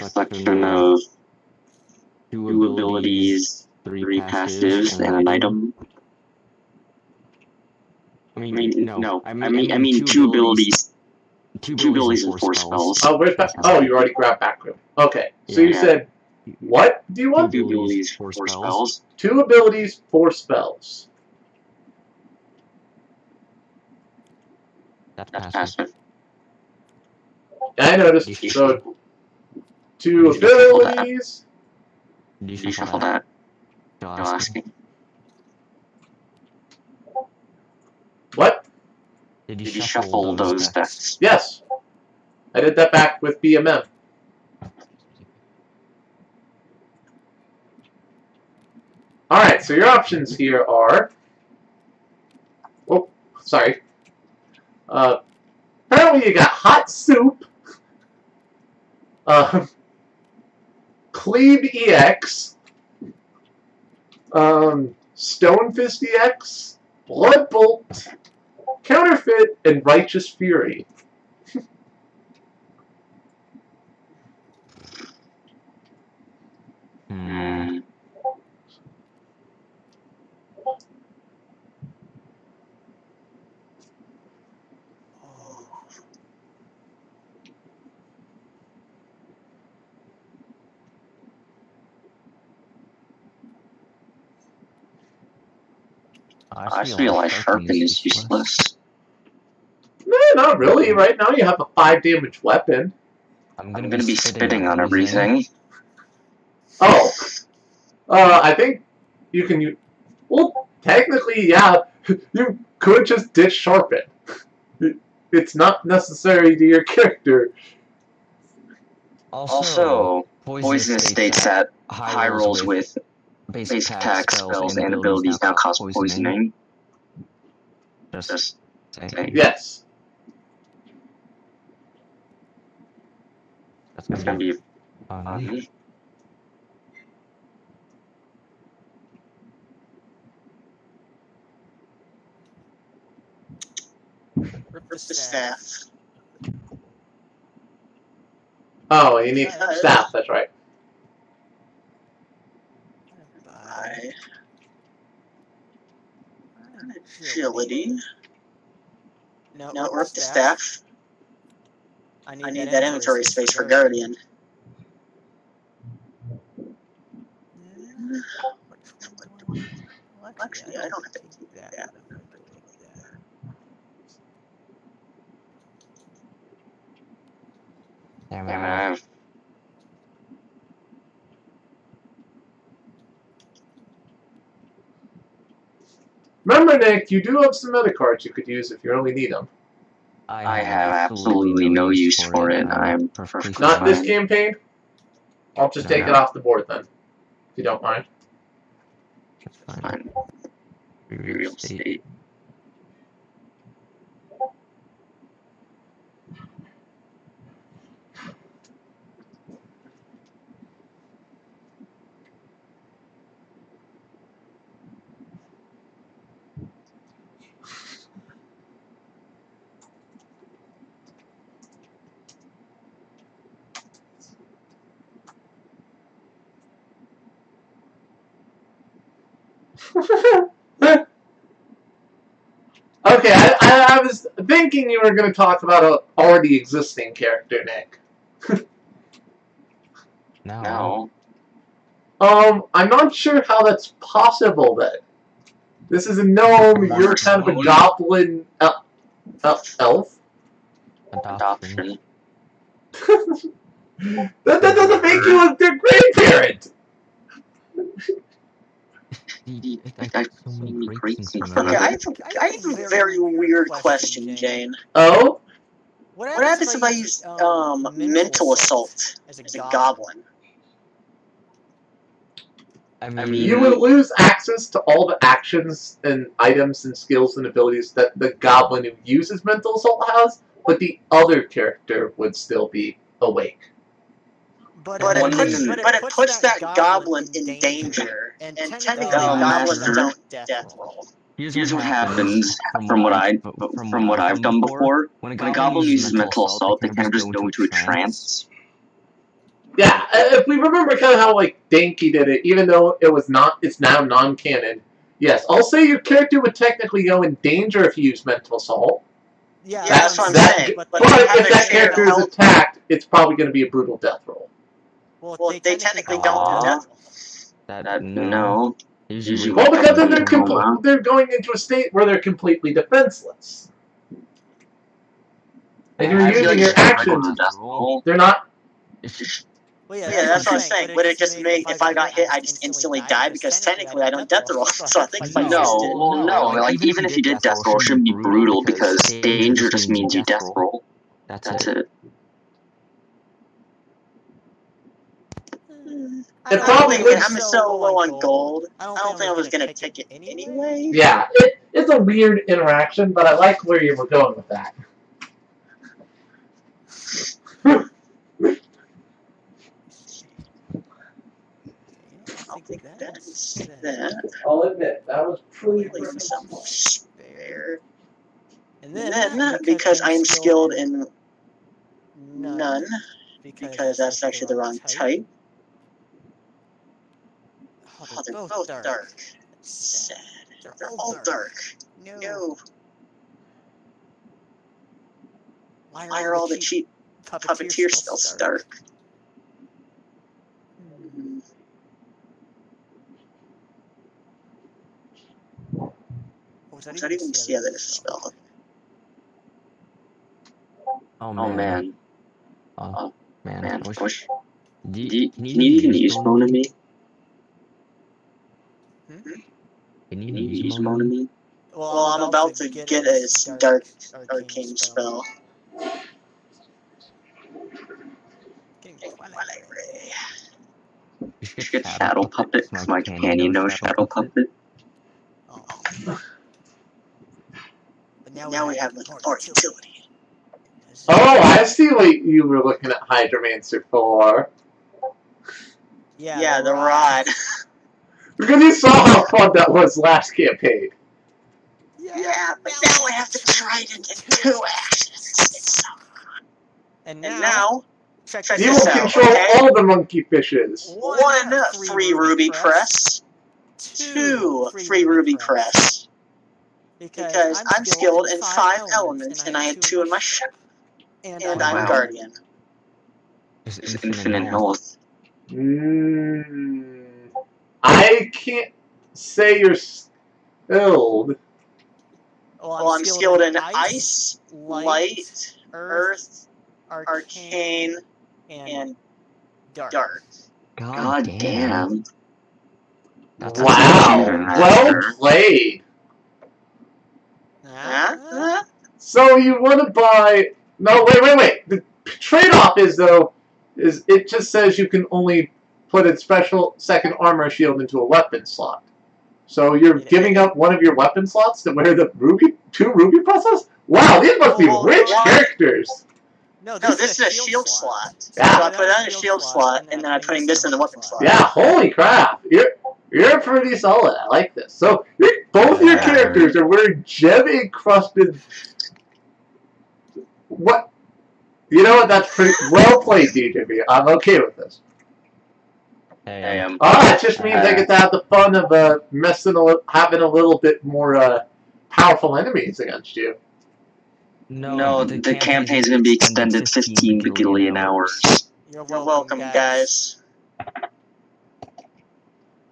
selection of 2 abilities, 3 passives, and an item. I mean 2 abilities. 2 abilities and 4 spells. Oh, where's back? Oh, you already grabbed backroom. Okay, so you said, what do you want? 2 abilities, 4 spells. 2 abilities, 4 spells. That's passive. I noticed. So, 2 abilities. Did you shuffle that? Still asking. What? Did you shuffle those decks? Yes. I did that back with BMM. Alright, so your options here are... Oh, sorry. Apparently you got Hot Soup, Cleave EX, Stonefist EX, Blood Bolt, Counterfeit, and Righteous Fury. I feel like Sharpen is useless. No, not really. Right now you have a 5 damage weapon. I'm gonna be spitting on everything. Oh. I think you can... Well, technically, yeah. You could just ditch Sharpen. It's not necessary to your character. Also, Poison states that high rolls with Basic attack spells and abilities now cause poisoning. Just say. Yes. That's gonna be funny. Rip the staff. Oh, you need staff, that's right. By agility. No, rip the staff. I need that inventory space for Guardian. Actually, I don't have to keep that. Damn it. Remember, Nick, you do have some meta cards you could use if you really need them. I have absolutely no use for it. I'm perfectly Not this fine. campaign? I'll just take it off the board then, if you don't mind. That's fine. Real estate. Okay, I was thinking you were going to talk about an already existing character, Nick. No. I'm not sure how that's possible then. This is a gnome, you're kind of a goblin elf. Adoption. That doesn't make you a good grandparent! I so many great things from Okay, I have a very weird question, Jane. Oh? What happens if I use mental assault as a goblin? I mean, You would lose access to all the actions and items and skills and abilities that the goblin who uses mental assault has, but the other character would still be awake. But it puts that goblin in danger, and technically goblins don't death roll. Here's what happens from what I've done before. When a goblin uses mental assault, they kind of just go into a trance. Yeah, if we remember kind of how like Danky did it, even though it's now non-canon. Yes, I'll say your character would technically go in danger if you use mental assault. Yeah, that's what I'm saying. But if that character is attacked, it's probably going to be a brutal death roll. Well, they technically don't do death. No. Well, because then they're going into a state where they're completely defenseless. And you're using your actions. They're not. Well, yeah, that's what I'm saying. Would it just make, if I got hit, I just instantly die? Because technically I don't death roll. So I think if I used it. No. Like, even if you did death roll, it shouldn't be brutal because danger just means you death roll. That's it. I'm so low on gold. I don't think I was going to take it anyway. Yeah, it's a weird interaction, but I like where you were going with that. I'll take that. I'll admit, that was pretty spare. And then, because I am skilled in none, because that's actually the wrong type. Oh, they're both dark. Sad. They're all dark. No. Why are all the cheap puppeteer spells dark? I don't even see that as a spell. Oh man. Oh man. I wish. Can you even use Moan to me? Can you use Moan to me? Well, I'm about to get a dark arcane spell. Twilight Ray. You should get Shadow Puppet, because my companion knows Shadow Puppet. Oh. But now we have more utility. Oh, I see what you were looking at Hydromancer for. Yeah, the rod. Because you saw how fun that was last campaign. Yeah, but now I have to try it into 2 actions. It's so fun. And now check you will this out, control all the monkey fishes. 1 free ruby crest. 2 free ruby crest. Because I'm skilled in 5 elements, and I had 2 in my ship. And I'm a guardian. There's infinite health. I can't say you're skilled. Well, I'm skilled in ice, light, earth, arcane, and dark. God damn. Wow. Well played. Huh? So you want to buy... No, wait. The trade-off is, though, it just says you can only put a special second armor shield into a weapon slot. So you're giving up one of your weapon slots to wear the 2 ruby process? Wow, these must be rich characters. No, this is a shield slot. Yeah. So I put it on a shield slot, and then I'm putting this in the weapon slot. Yeah, holy crap. You're pretty solid. I like this. So both your characters are wearing gem-encrusted... What? You know what? That's pretty well played, DJB. I'm okay with this. It just means I get to have the fun of having a little bit more powerful enemies against you. No, the campaign's going to be extended 15 billion hours. You're welcome, guys.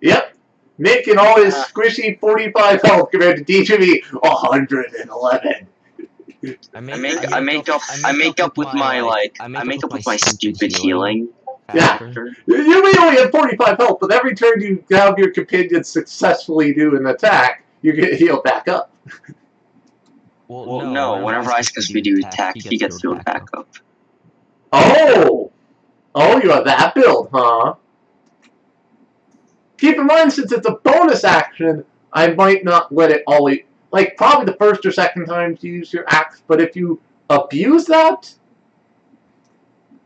Yep. Nick and all his squishy 45 health compared to DJB 111. I make up with my stupid healing. Yeah, you may only have 45 health, but every turn you have your companion successfully do an attack, you get healed back up. Well, no, whenever we do attack, he gets healed back up. Oh, you have that build, huh? Keep in mind, since it's a bonus action, I might not let it always... Like, probably the first or second time you use your axe, but if you abuse that...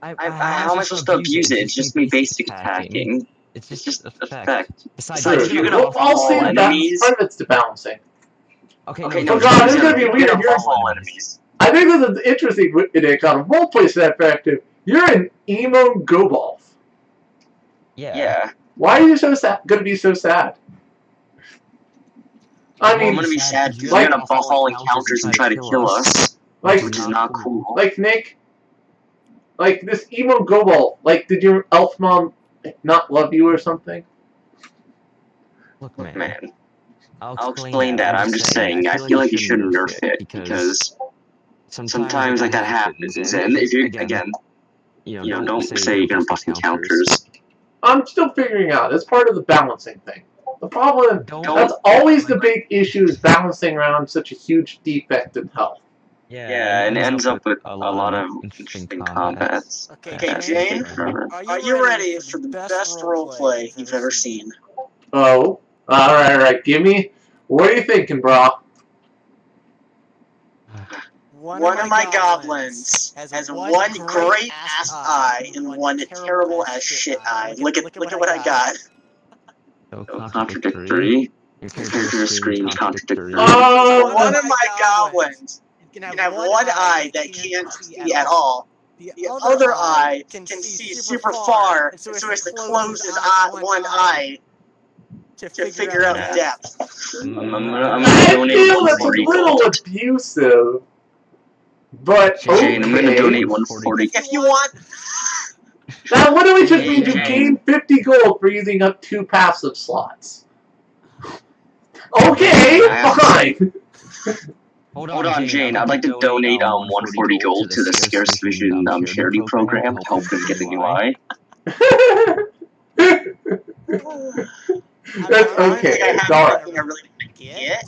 How am I supposed to abuse it? It's just me basic attacking. It's just effect. Besides, if you're gonna I'll say enemies... part of it's the balancing. Okay, no, God, this is gonna be weird. I think this is interesting, Nick, on a roleplay perspective. You're an emo Gobolf. Yeah. Why are you so sad? Gonna be so sad? I mean, I'm gonna be sad because you're gonna buff all encounters and try to kill us, which is not cool. Like, Nick, like, this emo Gobolf, like, did your elf mom not love you or something? Look, man. I'll explain that. I'm just saying, I feel like you shouldn't nerf it, because sometimes like that happens, and if you, again, don't say you're gonna buff encounters. I'm still figuring out. It's part of the balancing thing. The problem, that's always the big issue, is balancing around such a huge defect in health. Yeah, and it ends up with a lot of interesting combats. Okay, Jane, are you ready for the best roleplay you've ever seen? Oh, alright, give me, what are you thinking, bro? One of my goblins has one great ass eye and one terrible ass shit eye. Look at what I got. So contradictory. Your character screams contradictory. Oh, one of my goblins can have one eye that can't see at all. The other eye can see super far, so he has to close his one eye to figure out depth. I'm gonna I donate feel that's a 140 little gold. abusive, but Jane, I'm gonna okay. donate 140. If you want... That literally just means you gain 50 gold for using up 2 passive slots. Okay, fine. Hold on, Jane. I'd like to donate 140 gold to the Scarce Vision charity program to help them get a new eye. That's okay. It's alright.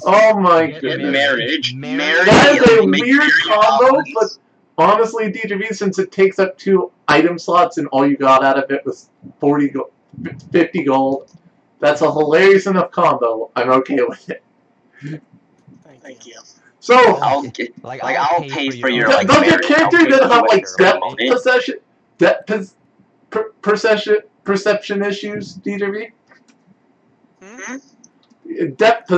Oh my goodness. Marriage. That is a weird combo, but honestly, DJV, since it takes up 2 item slots and all you got out of it was 40 gold. 50 gold. That's a hilarious enough combo. I'm okay with it. Thank you. So, I'll pay for your like. does your character then have like perception issues, DJV? Depth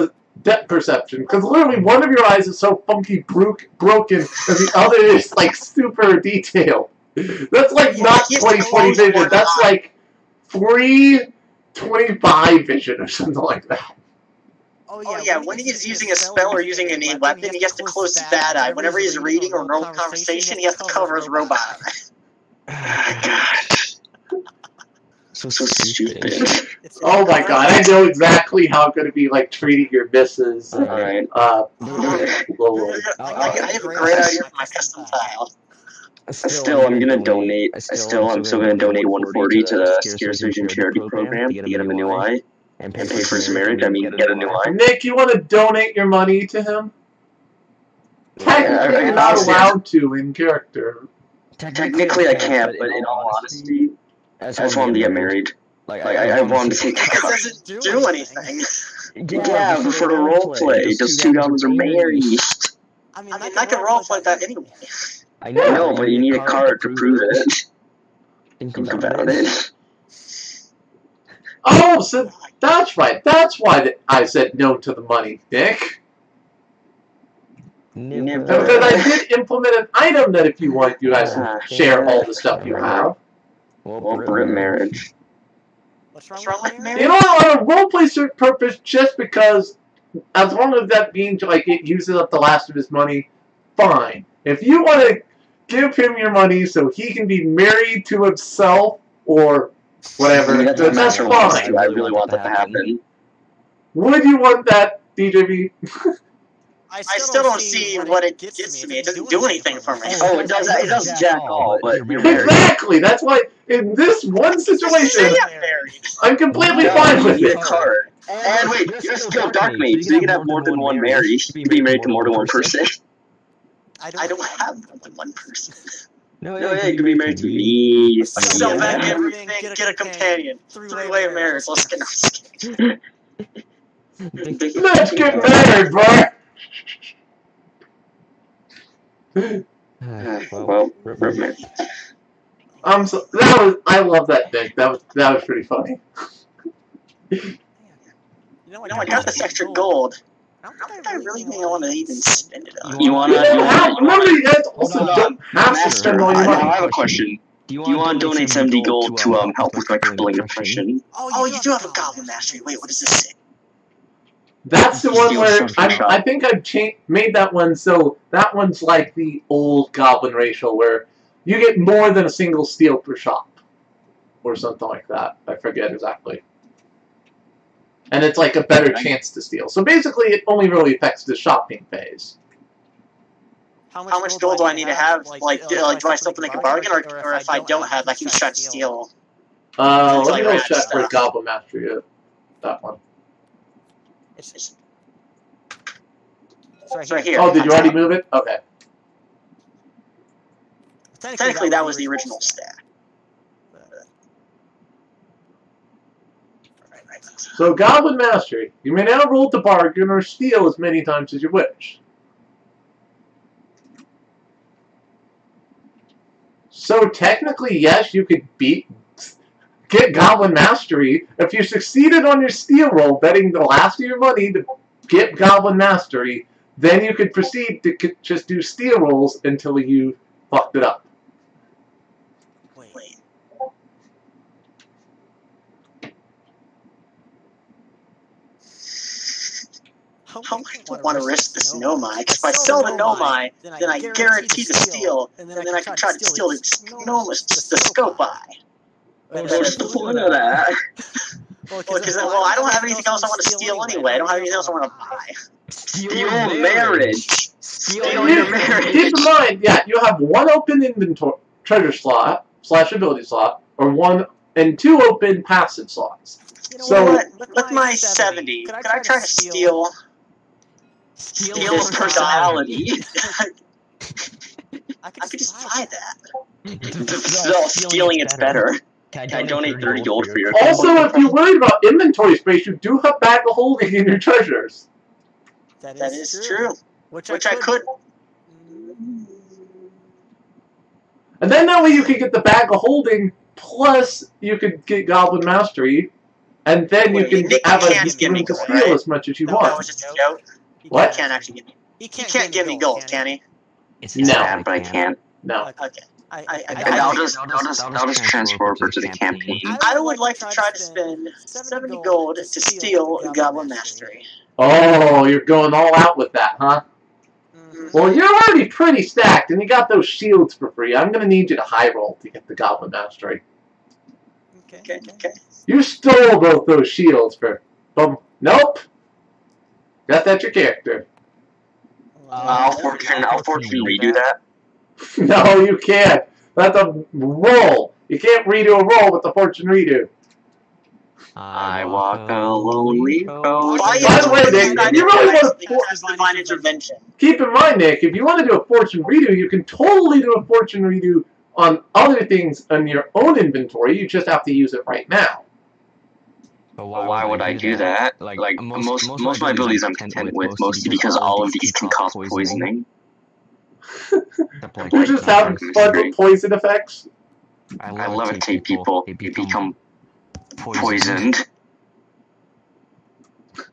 perception, because literally one of your eyes is so funky broken, and the other is like super detailed. That's like not 20/20 vision. That's like 3/25 vision or something like that. Oh yeah, when he's using a spell or using an weapon, he has to close his bad eye. Whenever he's reading or normal conversation, he has to cover his robot eye. God. So stupid. Oh my god, I know exactly how I'm going to be like treating your misses. Alright. I have a great idea for my custom tile. Still, I'm gonna donate. I'm still gonna donate 140 to the Scarce Vision charity program to get him a new eye and pay for his marriage. I mean, get a new eye. Nick, you want to donate your money to him? Technically, you're not allowed to in character. Technically, I can't, but in all honesty, I just want him to get married. Like I want him to take that card. It doesn't do anything. Yeah, but for the roleplay, those two goblins are married. I mean, I can roleplay that anyway. I know, but you need a card to prove it. Think about it. Oh, so that's right. That's why I said no to the money, Nick. Because I did implement an item that if you want, you guys can share all the stuff you have. Well, Brit marriage. What's wrong with marriage? You know, on a roleplay purpose, just because, as long as that means like it uses up the last of his money, fine. If you want to give him your money so he can be married to himself or whatever, that's fine. I really want that to happen. Would you want that, DJV? I still don't see what it gets to me. It doesn't do anything for me. Oh, it does jack all, but you're married. Exactly. That's why in this one situation, I'm completely fine with it. Card. And wait, you're still Dark Mage, so you can have more than one married. You can be married to more than one person. I don't have more than one person. No, yeah, you can be married to me. Sell back everything, get a companion. Three-way marriage. Let's get Let's get married, bro. Well, so I love that thing. That was pretty funny. You know, I got this extra gold. I don't think I really want to even spend it on. Remember, you guys also don't have to spend all your money. I have a question. Do you want to donate 70 gold to help with my crippling depression? Oh, you do have a goblin mastery. Wait, what does this say? That's the one where I think I've made that one so that one's like the old goblin racial where you get more than a single steal per shop or something like that. I forget exactly. And it's like a better chance to steal. So basically, it only really affects the shopping phase. How much gold do I need to have? Like, do I still have to make a bargain, or if I don't have, I can just try to steal? Let me go check for Goblin Mastery. That one. It's right here. Oh, did you already move it? Okay. Technically, that was the original stat. So, Goblin Mastery. You may now roll to bargain or steal as many times as you wish. So, technically, yes, you could get Goblin Mastery. If you succeeded on your steal roll, betting the last of your money to get Goblin Mastery, then you could proceed to just do steal rolls until you fucked it up. Wait. How much do I want to risk this Nomai? Because if I sell the Nomai, then I guarantee the steal, and then I can try to steal the scope eye. What's the point of that? Because I don't have anything else I want to steal anyway. I don't have anything else I want to buy. Steal marriage. Steal your marriage. Keep in mind, yeah, you have one open inventory treasure slot / ability slot, or one and two open passive slots. You know what? With my 70, could I try to steal his personality? I could just buy that. Stealing it's better. Can I donate 30 gold for your... Also, if you're worried about inventory space, you do have bag of holding in your treasures. That is true. Which I could... And then that way you could get the bag of holding, plus you could get Goblin Mastery, and then you can have a room to steal as much as you want. That was just a joke. What? He can't actually give me... He can't give me gold, can he? No. Sad, but I can't. No. Okay. I'll just transfer over to the campaign. I would like to try to spend 70 gold to steal Goblin Mastery. Oh, you're going all out with that, huh? Well, you're already pretty stacked, and you got those shields for free. I'm going to need you to high roll to get the Goblin Mastery. Okay. You stole both those shields for... Nope. Guess that's your character. I'll fortune redo that. No, you can't. That's a roll. You can't redo a roll with the fortune redo. I walk a lonely road. By the way, Nick, if you really want to divine intervention. keep in mind, Nick, if you want to do a fortune redo, you can totally do a fortune redo on other things in your own inventory. You just have to use it right now. But why would I do that? Like most of my abilities I'm content with, mostly because all of these can cause poisoning. You just have fun with poison effects. I levitate people. You become poisoned.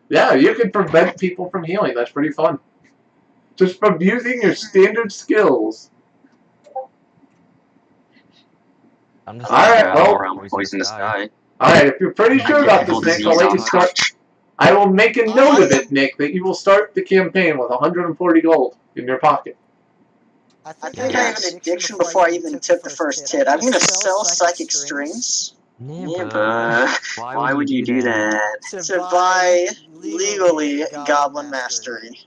Yeah, you can prevent people from healing. That's pretty fun. Just from using your standard skills. Alright, well, poisonous guy. Alright, if you're pretty sure about this, Nick, I'll let you start. I will make a note of it, Nick, that you will start the campaign with 140 gold in your pocket. I think I have an addiction before I even took the first hit. I'm going to sell psychic strings. Yeah, but why would you do that? To buy, legally, Goblin Mastery.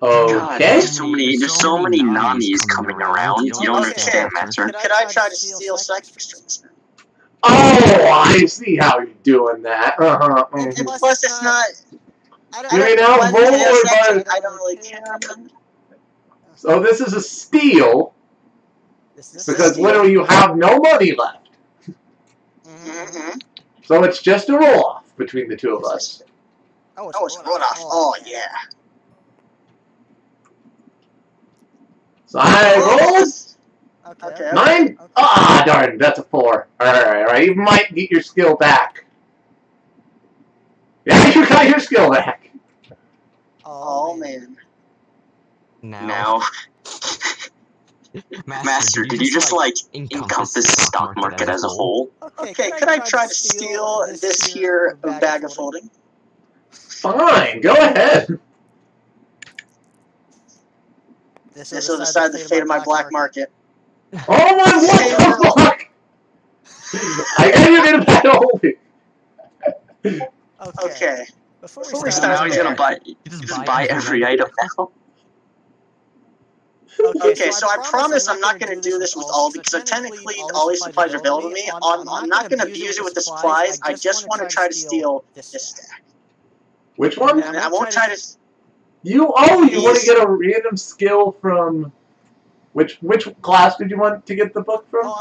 Okay. God, there's so many nannies coming around. You don't understand, Master. Could I try to steal psychic strings? Oh, I see how you're doing that. Plus, it's not... You mean now roll or I don't really care. So this is a steal, because literally you have no money left. So it's just a roll-off between the two of us. Oh, it's a roll-off. Oh, yeah. So I rolled. Okay. 9? Ah, darn, that's a 4. Alright, you might get your skill back. Yeah, you got your skill back. Oh, man. Now, Master, did you just, like, encompass the stock market as a whole? Okay, could I try to steal this here bag of holding? Fine, go ahead. This will decide the fate of my black market. Oh my, what the fuck? I got you in a bag of holding. Okay. Before we start, now he's gonna buy every item now. Okay, so I promise I'm not going to do this with all, because technically all these supplies are available to me. I'm not going to abuse it with the supplies. I just want to try to steal this stack. Which one? And I won't try to... You want to get a random skill from... Which class did you want to get the book from?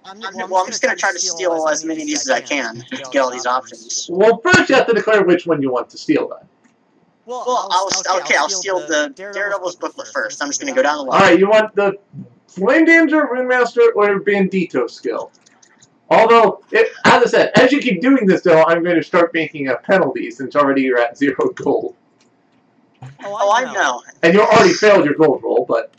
I'm just going to try to steal as many of these as I can to get all these options. Well, first you have to declare which one you want to steal, then. Well, I'll steal the Daredevil's booklet first. I'm just going to go down the line. Alright, you want the Flame Danger, Rune Master, or Bandito skill? Although, as I said, as you keep doing this, though, I'm going to start making a penalty since already you're at 0 gold. Oh, I know. And you already failed your gold roll, but...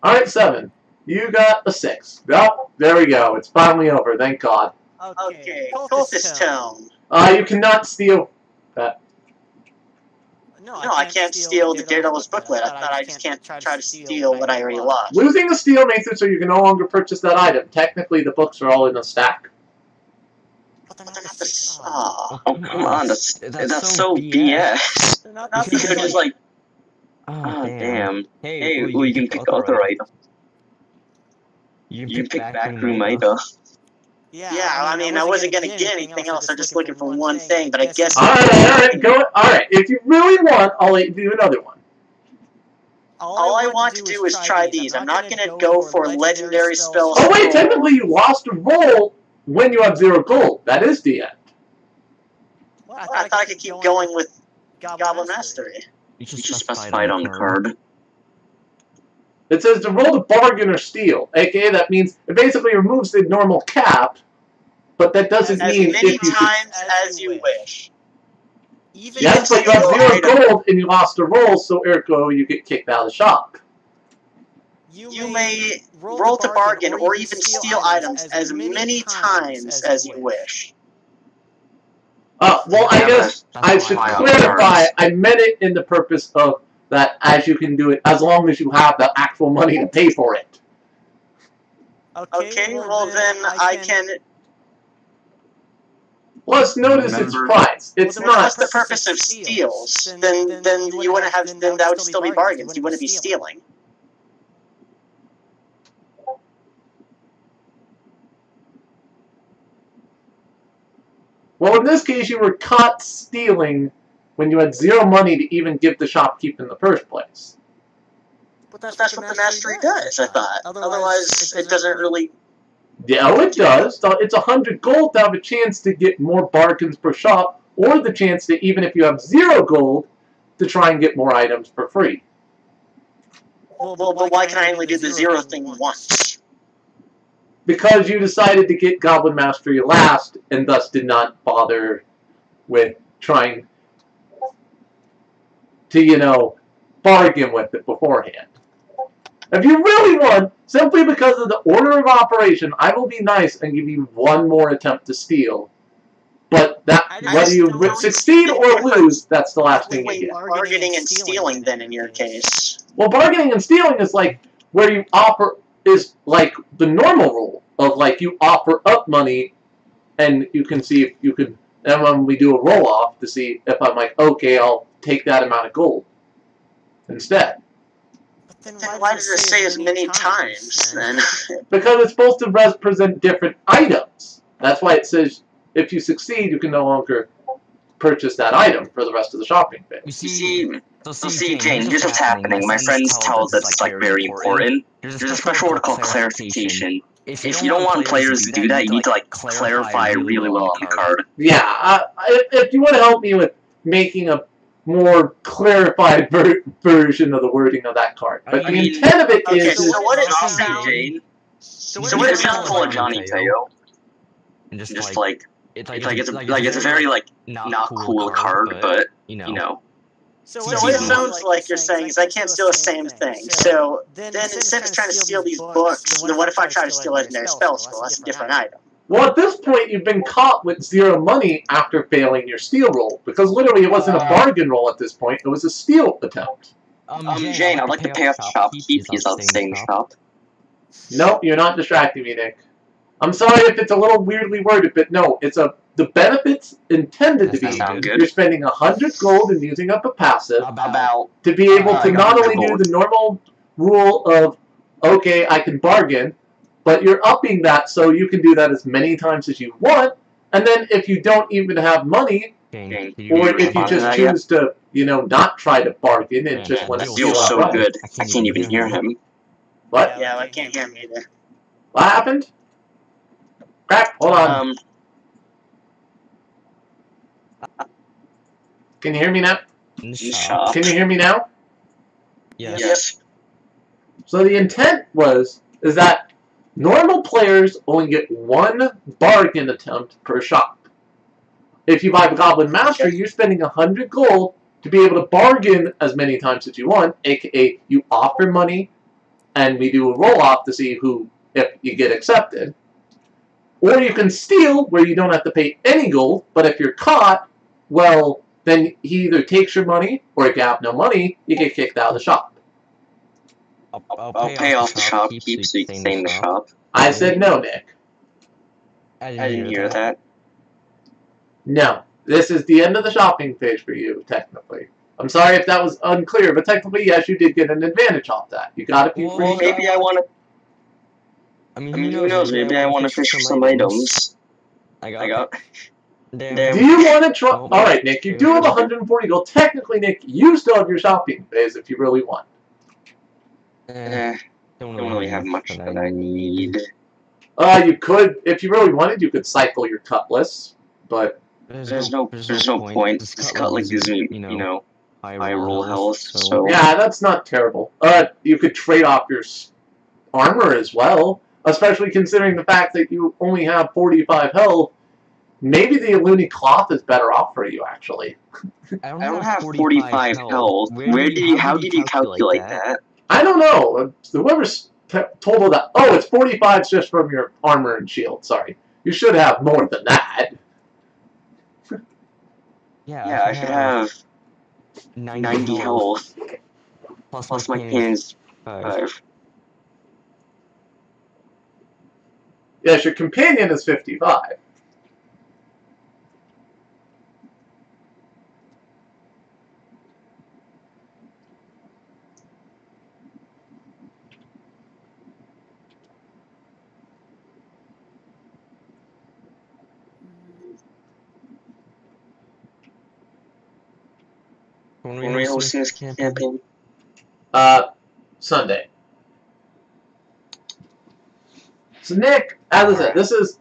Alright, 7. You got a 6. Oh, there we go. It's finally over, thank God. Okay, Cultist Tome. You cannot steal that. No, I can't steal the Daredevil's booklet. I thought I just can't try to steal what I already lost. Losing the steal makes it so you can no longer purchase that item. Technically, the books are all in a stack. But they're not the... Oh, come on, that's so BS. They're not You could just like... Oh, damn. Hey, well, you can pick other items. You can pick back room items. Yeah, I mean, I wasn't going to get anything else. I'm just looking for one thing, but I guess... Alright, go. Alright, if you really want, I'll let you do another one. All I want to do is try these. I'm not going to go for legendary spells. Oh wait, technically you lost a roll when you have 0 gold. That is the end. Well, I thought I could keep going with Goblin Mastery. You just specified on the card. It says to roll to bargain or steal, aka that means it basically removes the normal cap, but that doesn't mean as many if you times as you wish. Yes, but you have 0 gold and you lost a roll, so ergo you get kicked out of the shop. You may roll to bargain or even steal items as many times as you wish. Well, I guess I should clarify, I meant it in the purpose of that as you can do it, as long as you have the actual money to pay for it. Okay, well then I can... Let's notice its price. It's well, not... what's the purpose of steals? Then you wouldn't have... Then that would still be bargains. You wouldn't be stealing. Well, in this case, you were caught stealing when you had 0 money to even give the shopkeep in the first place. But that's what the mastery does, I thought. Otherwise, it doesn't really... Yeah, it does. So it's 100 gold to have a chance to get more bargains per shop, or the chance to, even if you have 0 gold, to try and get more items for free. Well, but why can I only do the 0 thing once? Because you decided to get Goblin Mastery last, and thus did not bother with trying to, you know, bargain with it beforehand. If you really want, simply because of the order of operation, I will be nice and give you 1 more attempt to steal. But that, whether you succeed or lose, that's the last thing you get. Bargaining and stealing, then, in your case. Well, bargaining and stealing is like where you offer, is like the normal rule of like you offer up money, and you can see if you could. And when we do a roll off to see if I'm like, okay, I'll take that amount of gold instead. Then why does it say as many times, then? Because it's supposed to represent different items. That's why it says if you succeed, you can no longer purchase that item for the rest of the shopping phase. You see, Jane, here's what's happening. My friends tell us it's like very important. There's a special word called clarification. If you don't want players to do that, you need to like clarify really well on the card. Yeah, if you want to help me with making a more clarified version of the wording of that card. But the intent of it is... Okay, so what it sounds... Jane. So what it sounds pull a Johnny Teo. And just like... It's a very like not cool card, but you know. So what it sounds like you're saying is I can't steal the same thing. So then instead of trying to steal these books, then what if I try to steal legendary spell scroll? That's a different item. Well, at this point, you've been caught with 0 money after failing your steal roll. Because literally, it wasn't a bargain roll at this point. It was a steal attempt. Jane, I'd like to pay off the shopkeep. He's not staying in the shop. Nope, you're not distracting me, Nick. I'm sorry if it's a little weirdly worded, but no, it's the benefits intended to be. You're spending 100 gold and using up a passive to be able to not only do the normal rule of, okay, I can bargain, but you're upping that so you can do that as many times as you want, and then if you don't even have money, or if you just choose to, you know, not try to bargain and just want to steal so good, I can't even hear him. What? Yeah, I can't hear him either. What happened? Crap, hold on. Can you hear me now? Can you hear me now? Yes. So the intent is that normal players only get 1 bargain attempt per shop. If you buy Goblin Master, you're spending 100 gold to be able to bargain as many times as you want, aka you offer money, and we do a roll-off to see if you get accepted. Or you can steal, where you don't have to pay any gold, but if you're caught, well, then he either takes your money, or if you have no money, you get kicked out of the shop. I'll pay off the shopkeep so you can stay in the shop. I said no, Nick. I didn't hear that. No. This is the end of the shopping phase for you, technically. I'm sorry if that was unclear, but technically, yes, you did get an advantage off that. You got a few free... Well, maybe I want to... I mean, who knows? Maybe I want to fish for some items. I got... Do you want to try... Alright, Nick, you do have 140 gold. Technically, Nick, you still have your shopping phase if you really want. Don't really have much that I need. You could, if you really wanted, you could cycle your cutlass, but there's no point. This cutlass gives me, high roll health, so... Yeah, that's not terrible. You could trade off your armor as well, especially considering the fact that you only have 45 health. Maybe the Illuni cloth is better off for you, actually. I don't have 45 health. How did you calculate that? I don't know. Whoever's told her that. Oh, it's 45 just from your armor and shield. Sorry. You should have more than that. Yeah, I should have 90 health. Plus my pain's 5. Yes, your companion is 55. When are we hosting this campaign? Sunday. So Nick, as I said, this is...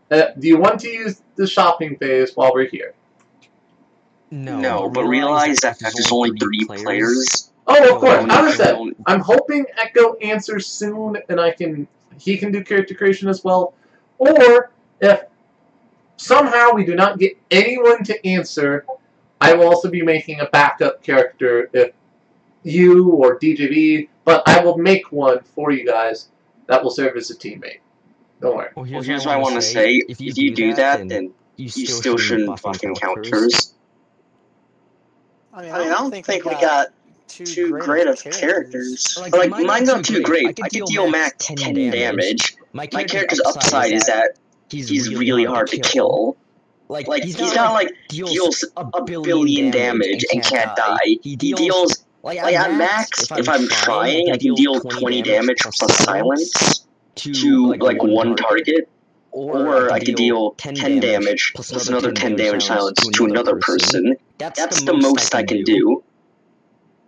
do you want to use the shopping phase while we're here? No, but realize that there's only 3 players. Oh, of course. As I said, I'm hoping Echo answers soon, and he can do character creation as well. Or, if somehow we do not get anyone to answer, I will also be making a backup character if you or DJV, but I will make one for you guys that will serve as a teammate. Don't worry. Well, here's what I want to say. If you do that, then you still shouldn't buff encounters. I don't think we got too great of characters. Like, mine's not too great. I can deal max 10 damage. My character's upside is that he's really hard to kill. Like he's not like deals a billion damage and can't die. He deals like at max, if I'm trying, I can deal 20 damage plus silence to like one target, or I can deal 10 damage plus another 10 damage silence to another person. That's the most I can do.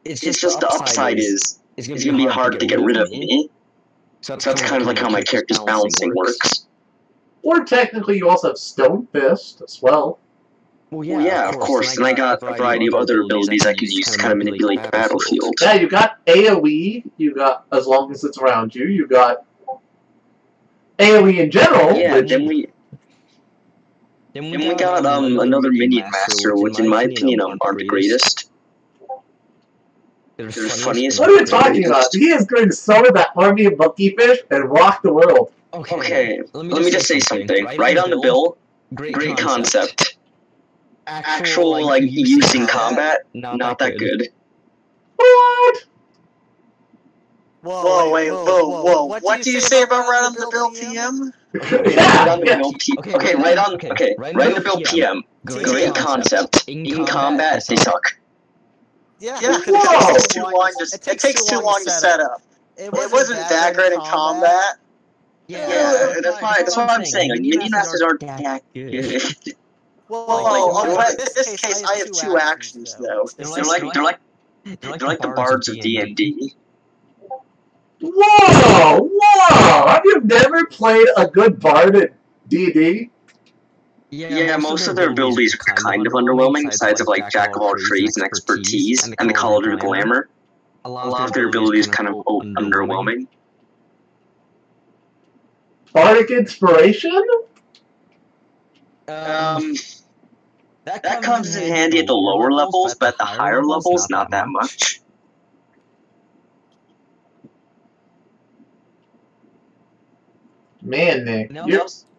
It's just the upside is it's gonna be hard to get rid of me. So that's kind of like how my character's balancing works. Or technically, you also have Stone Fist as well. Well, yeah, of course. And I got a variety of other abilities I can use to kind of manipulate the battlefield. Yeah, you got AoE. You got, as long as it's around you, you got AoE in general. Yeah, which, then we got another Minion Master, which in my opinion aren't the greatest. They're the funniest. What are you talking about? He is going to summon that army of monkey fish and rock the world. Okay, let me just say something. Right on the bill, great concept. Actual, like, use in combat, not that good. What? Whoa. What do you say about right on the bill PM? Okay, right on the bill PM. Great concept. In combat, they suck. Yeah, it takes too long to set up. It wasn't that great in combat. Yeah, that's why I'm saying, like, Minion Masters aren't that good. Well, in this case, I have 2 actions, though. They're like the bards of D&D. Whoa! Have you never played a good bard at D&D? Yeah, most of their abilities are kind of underwhelming, besides of like Jack of all trades and expertise, and the Cauldron of Glamour. A lot of their abilities kind of underwhelming. Bardic Inspiration? That comes in handy at the lower levels, but at the higher levels, not that much. Man, Nick,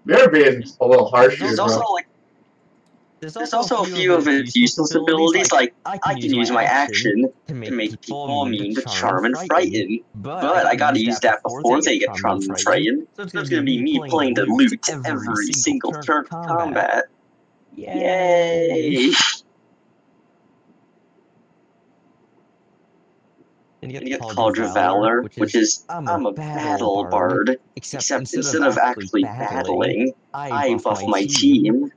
you're being a little harsh here, bro. There's also a few of its useless abilities, like I can use my action to make people immune to Charm and Frighten, but I gotta use that before they get Charm and Frighten, so it's gonna be me playing the loot every single turn of combat. Yay! And you get the Cauldron of Valor, which is, I'm a battle bard, except instead of actually battling, I buff my team.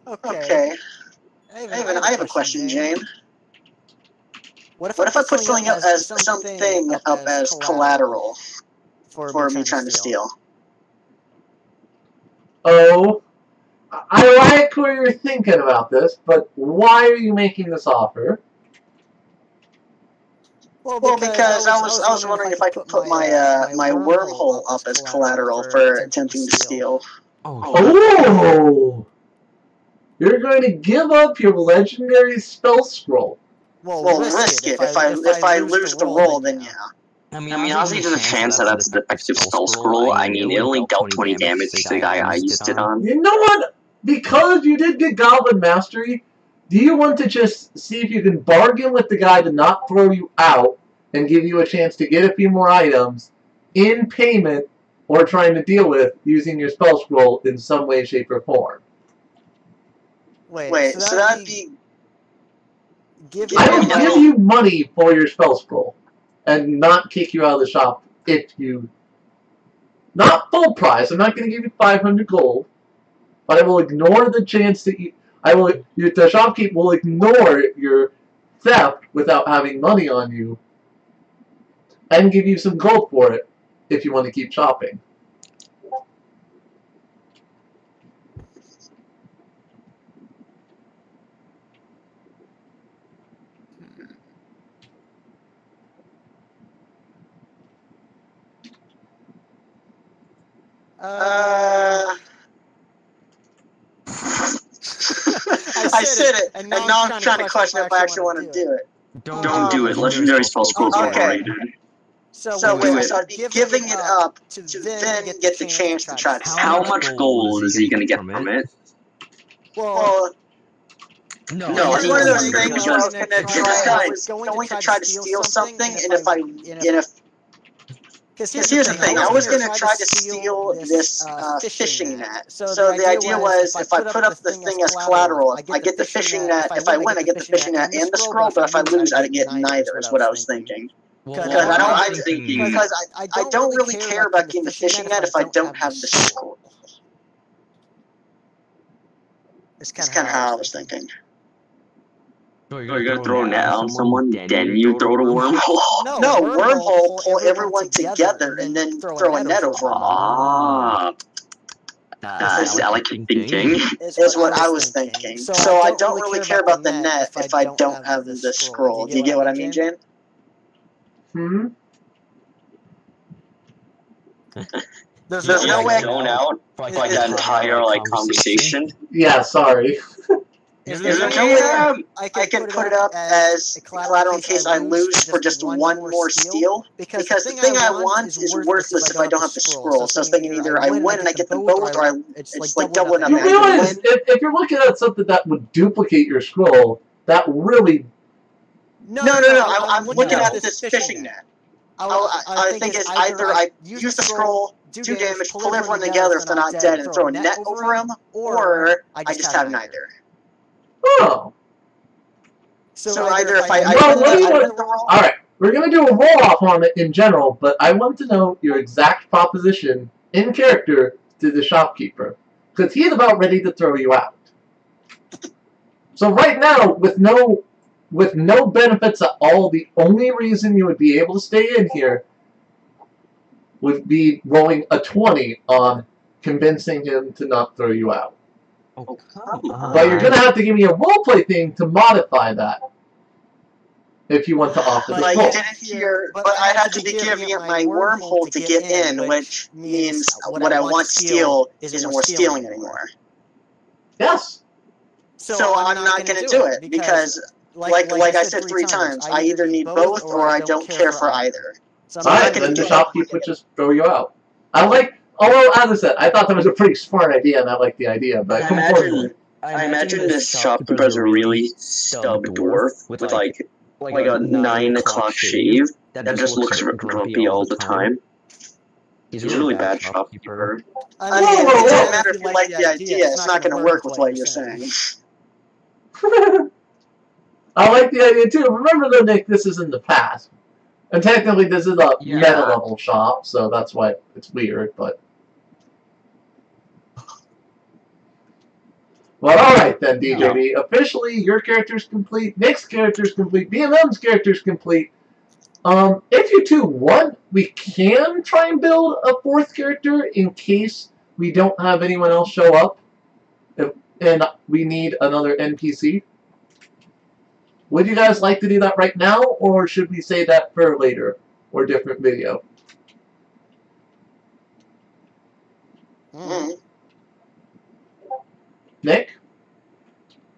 Okay. I have a question, Jane. What if I put something up as collateral for me trying to steal? Oh, I like where you're thinking about this, but why are you making this offer? Well, because I was wondering if I could put my wormhole up as collateral for attempting to steal. Oh! You're going to give up your legendary spell scroll. Well, risk it. If I lose the roll, then yeah. I mean, honestly, there's a chance that that's a defective spell scroll. I mean, it only dealt 20 damage to the guy I used it on. You know what? Because you did get Goblin Mastery, do you want to just see if you can bargain with the guy to not throw you out and give you a chance to get a few more items in payment or trying to deal with using your spell scroll in some way, shape, or form? Wait, so that'd be... I will give you money for your spell scroll and not kick you out of the shop if you... Not full price, I'm not going to give you 500 gold, but I will ignore the chance that you... the shopkeep will ignore your theft without having money on you and give you some gold for it if you want to keep shopping. I said it, and now I'm trying to question if I actually want to do it. Don't do it. Legendary spell scrolls are overrated. So I'd be giving it up to then get the chance to try to... How much gold is he going to get from it? Well... No, it's one of those things where I was going to try to steal something, and if because here's the thing, I was going to try to steal this fishing net. So the idea was, if I put up the thing as collateral, I get the fishing net. If I win, I get the fishing net and the scroll, but if I lose, I get neither, is what I was thinking. Because I don't really care about getting the fishing net if I don't have the scroll. It's kind of how I was thinking. You're gonna throw a net on someone, then you throw the wormhole? No, wormhole, pull everyone together, and then throw a net over them. Ah. I like thinking. Is what I was thinking. So I don't really care about the net if I don't have the scroll. Do you get what I mean, Jane? Hmm? There's no way... Zone out for like that entire conversation? Yeah, sorry. Is there no way I can put it up as collateral in case I lose for just one more steal? Because the thing I want is worthless if I don't have the scroll. So I was thinking either I win and I get them both, or it's like double nothing. You realize, if you're looking at something that would duplicate your scroll, that really... No, I'm looking at this fishing net. I think it's either I use the scroll, do damage, pull everyone together if they're not dead, and throw a net over them, or I just have neither. Oh. So either if I Alright, we're going to do a roll-off on it in general, but I want to know your exact proposition in character to the shopkeeper, because he's about ready to throw you out. So right now, with no benefits at all, the only reason you would be able to stay in here would be rolling a 20 on convincing him to not throw you out. Oh, come on. But you're going to have to give me a roleplay thing to modify that if you want to offer the But scroll. you didn't hear, but I had to be giving it my wormhole to get in, which means what I want to steal isn't worth stealing anymore. Yes. So I'm not going to do it, because, like I said 3 times, I either need both or I don't care for either. So Alright, then the shopkeep would just throw you out. Although, as I said, I thought that was a pretty smart idea, and I like the idea, but I imagine this shopkeeper is a really stub dwarf with like a 9 o'clock shave that just looks grumpy all the time. He's a really bad shopkeeper. I mean, it doesn't matter if you like the idea, it's not going to work with what you're saying. I like the idea too. Remember though, Nick, this is in the past. And technically this is a meta level shop, so that's why it's weird, but... Well, alright then, DJB. Officially, your character's complete, Nick's character's complete, BMM's character's complete. If you two want, we can try and build a fourth character in case we don't have anyone else show up. And we need another NPC. Would you guys like to do that right now, or should we say that for later or different video? Nick?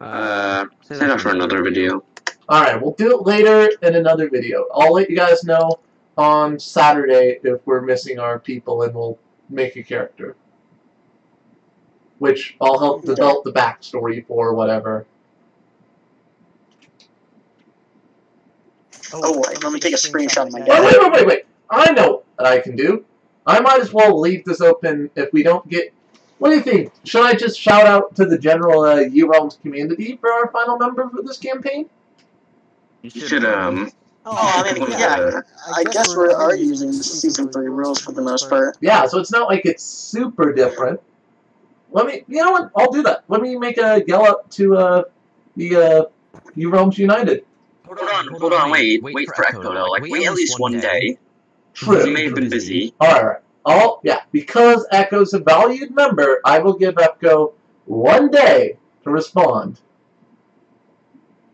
Say that for another video. Alright, we'll do it later in another video. I'll let you guys know on Saturday if we're missing our people, and we'll make a character. Which I'll help develop the backstory for, or whatever. Oh, wait, let me take a screenshot of my dad. Wait. I know what I can do. I might as well leave this open if we don't get... What do you think? Should I just shout out to the general Urealms community for our final member for this campaign? You should, Oh, I mean, yeah. I guess we are using Season 3 rules for the most part. Yeah, so it's not like it's super different. Let me... You know what? I'll do that. Let me make a yell up to the Urealms United. Hold on, wait for Echo though. Like, wait at least one day. True. He may have been busy. Alright. Yeah, because Echo's a valued member, I will give Echo 1 day to respond.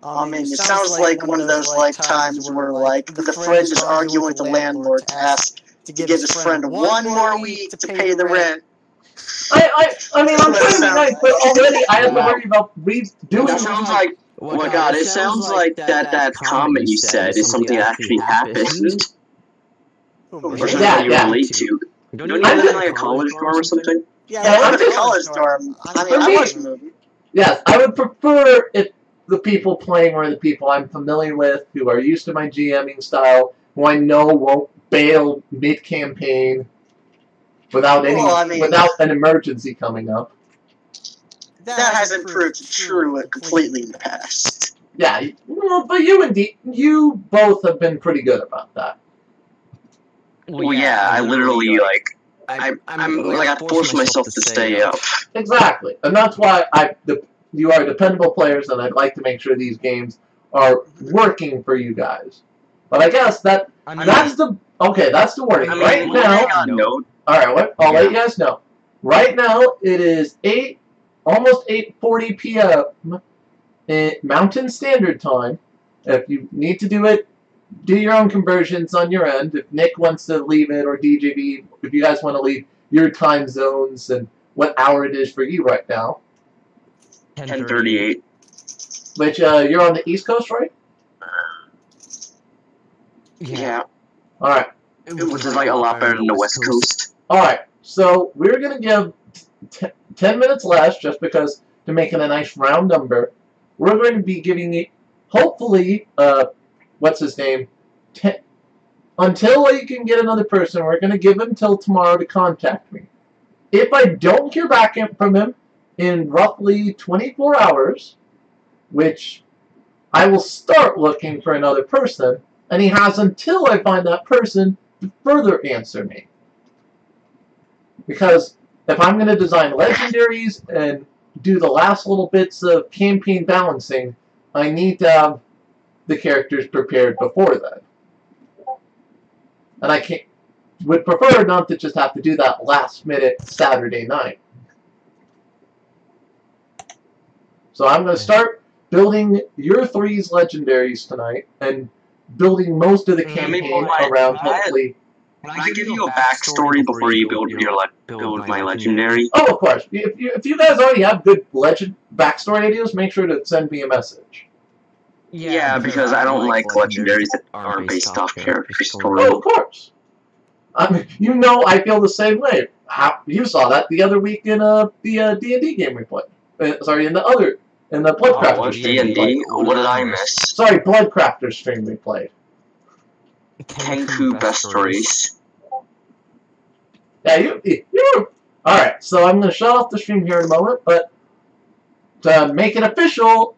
I mean, it sounds like one of those times where, the friend is arguing with the landlord to ask to give his friend 1 more week to pay the rent. I mean, I'm trying to be nice, but already I have to worry about redoing That sounds like... Oh my god, it sounds like that comment you said is something that actually happened. Or something that you relate to. Don't you live in like a college dorm or something? Yeah, I live in a college dorm. I mean, I watch movies. Yes, I would prefer if the people playing were the people I'm familiar with, who are used to my GMing style, who I know won't bail mid-campaign without without an emergency coming up. That hasn't proved true completely in the past. Yeah, well, but you both have been pretty good about that. Well, yeah, I literally, I force myself to stay up. Exactly, and that's why you are dependable players, and I'd like to make sure these games are working for you guys. But I guess that's the warning. Right now, alright, I'll let you guys know. Right now, it is almost 8:40 p.m. Mountain Standard Time. If you need to do it, do your own conversions on your end. If Nick wants to leave it, or DJB, if you guys want to leave your time zones and what hour it is for you right now. 10:38. Which, you're on the East Coast, right? Yeah. Alright. Which is like a lot better than the West Coast. Alright, so we're going to give 10 minutes less, just because to make it a nice round number. We're going to be giving it, hopefully, what's his name? Until I can get another person, we're going to give him till tomorrow to contact me. If I don't hear back from him in roughly 24 hours, which I will start looking for another person, and he has until I find that person to further answer me. Because if I'm going to design legendaries and do the last little bits of campaign balancing, I need to have the characters prepared before then. And I would prefer not to just have to do that last minute Saturday night. So I'm going to start building your 3's legendaries tonight, and building most of the campaign around, hopefully... Can I give you a backstory before you build my legendary? Oh, of course. If you guys already have good backstory ideas, make sure to send me a message. Yeah, because I don't like legendaries that aren't based off character story. Oh, of course. I mean, you know, I feel the same way. You saw that the other week in the D&D game we played. Sorry, in the Bloodcrafter stream. D&D? What did I miss? Sorry, Bloodcrafter stream we played. Kenku best stories. Yeah, you. Alright, so I'm going to shut off the stream here in a moment, but to make it official,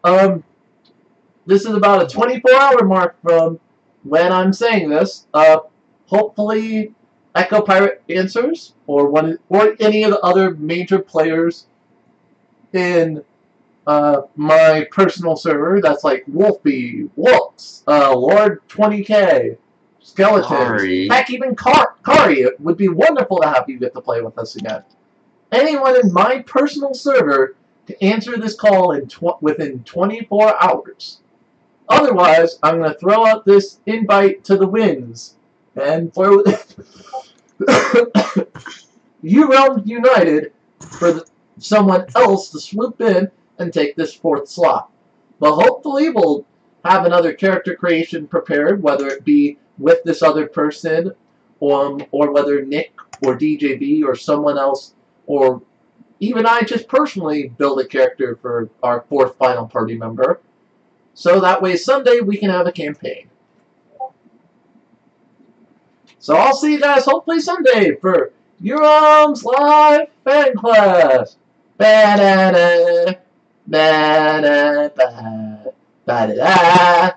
this is about a 24-hour mark from when I'm saying this. Hopefully, Echo Pirate answers, or any of the other major players in my personal server, that's like Wolfie, Wolves, Lord 20K, Skeletons, Sorry. heck, even Kari. It would be wonderful to have you get to play with us again. Anyone in my personal server to answer this call within 24 hours. Otherwise, I'm going to throw out this invite to the winds and throw Urealms United for someone else to swoop in and take this 4th slot. But hopefully we'll have another character creation prepared, whether it be with this other person, or whether Nick or DJB or someone else, or even I just personally build a character for our 4th final party member. So that way Sunday we can have a campaign. So I'll see you guys hopefully Sunday for Urealms Live Fan Class. Ba-da-da, ba-da-da, ba-da-da.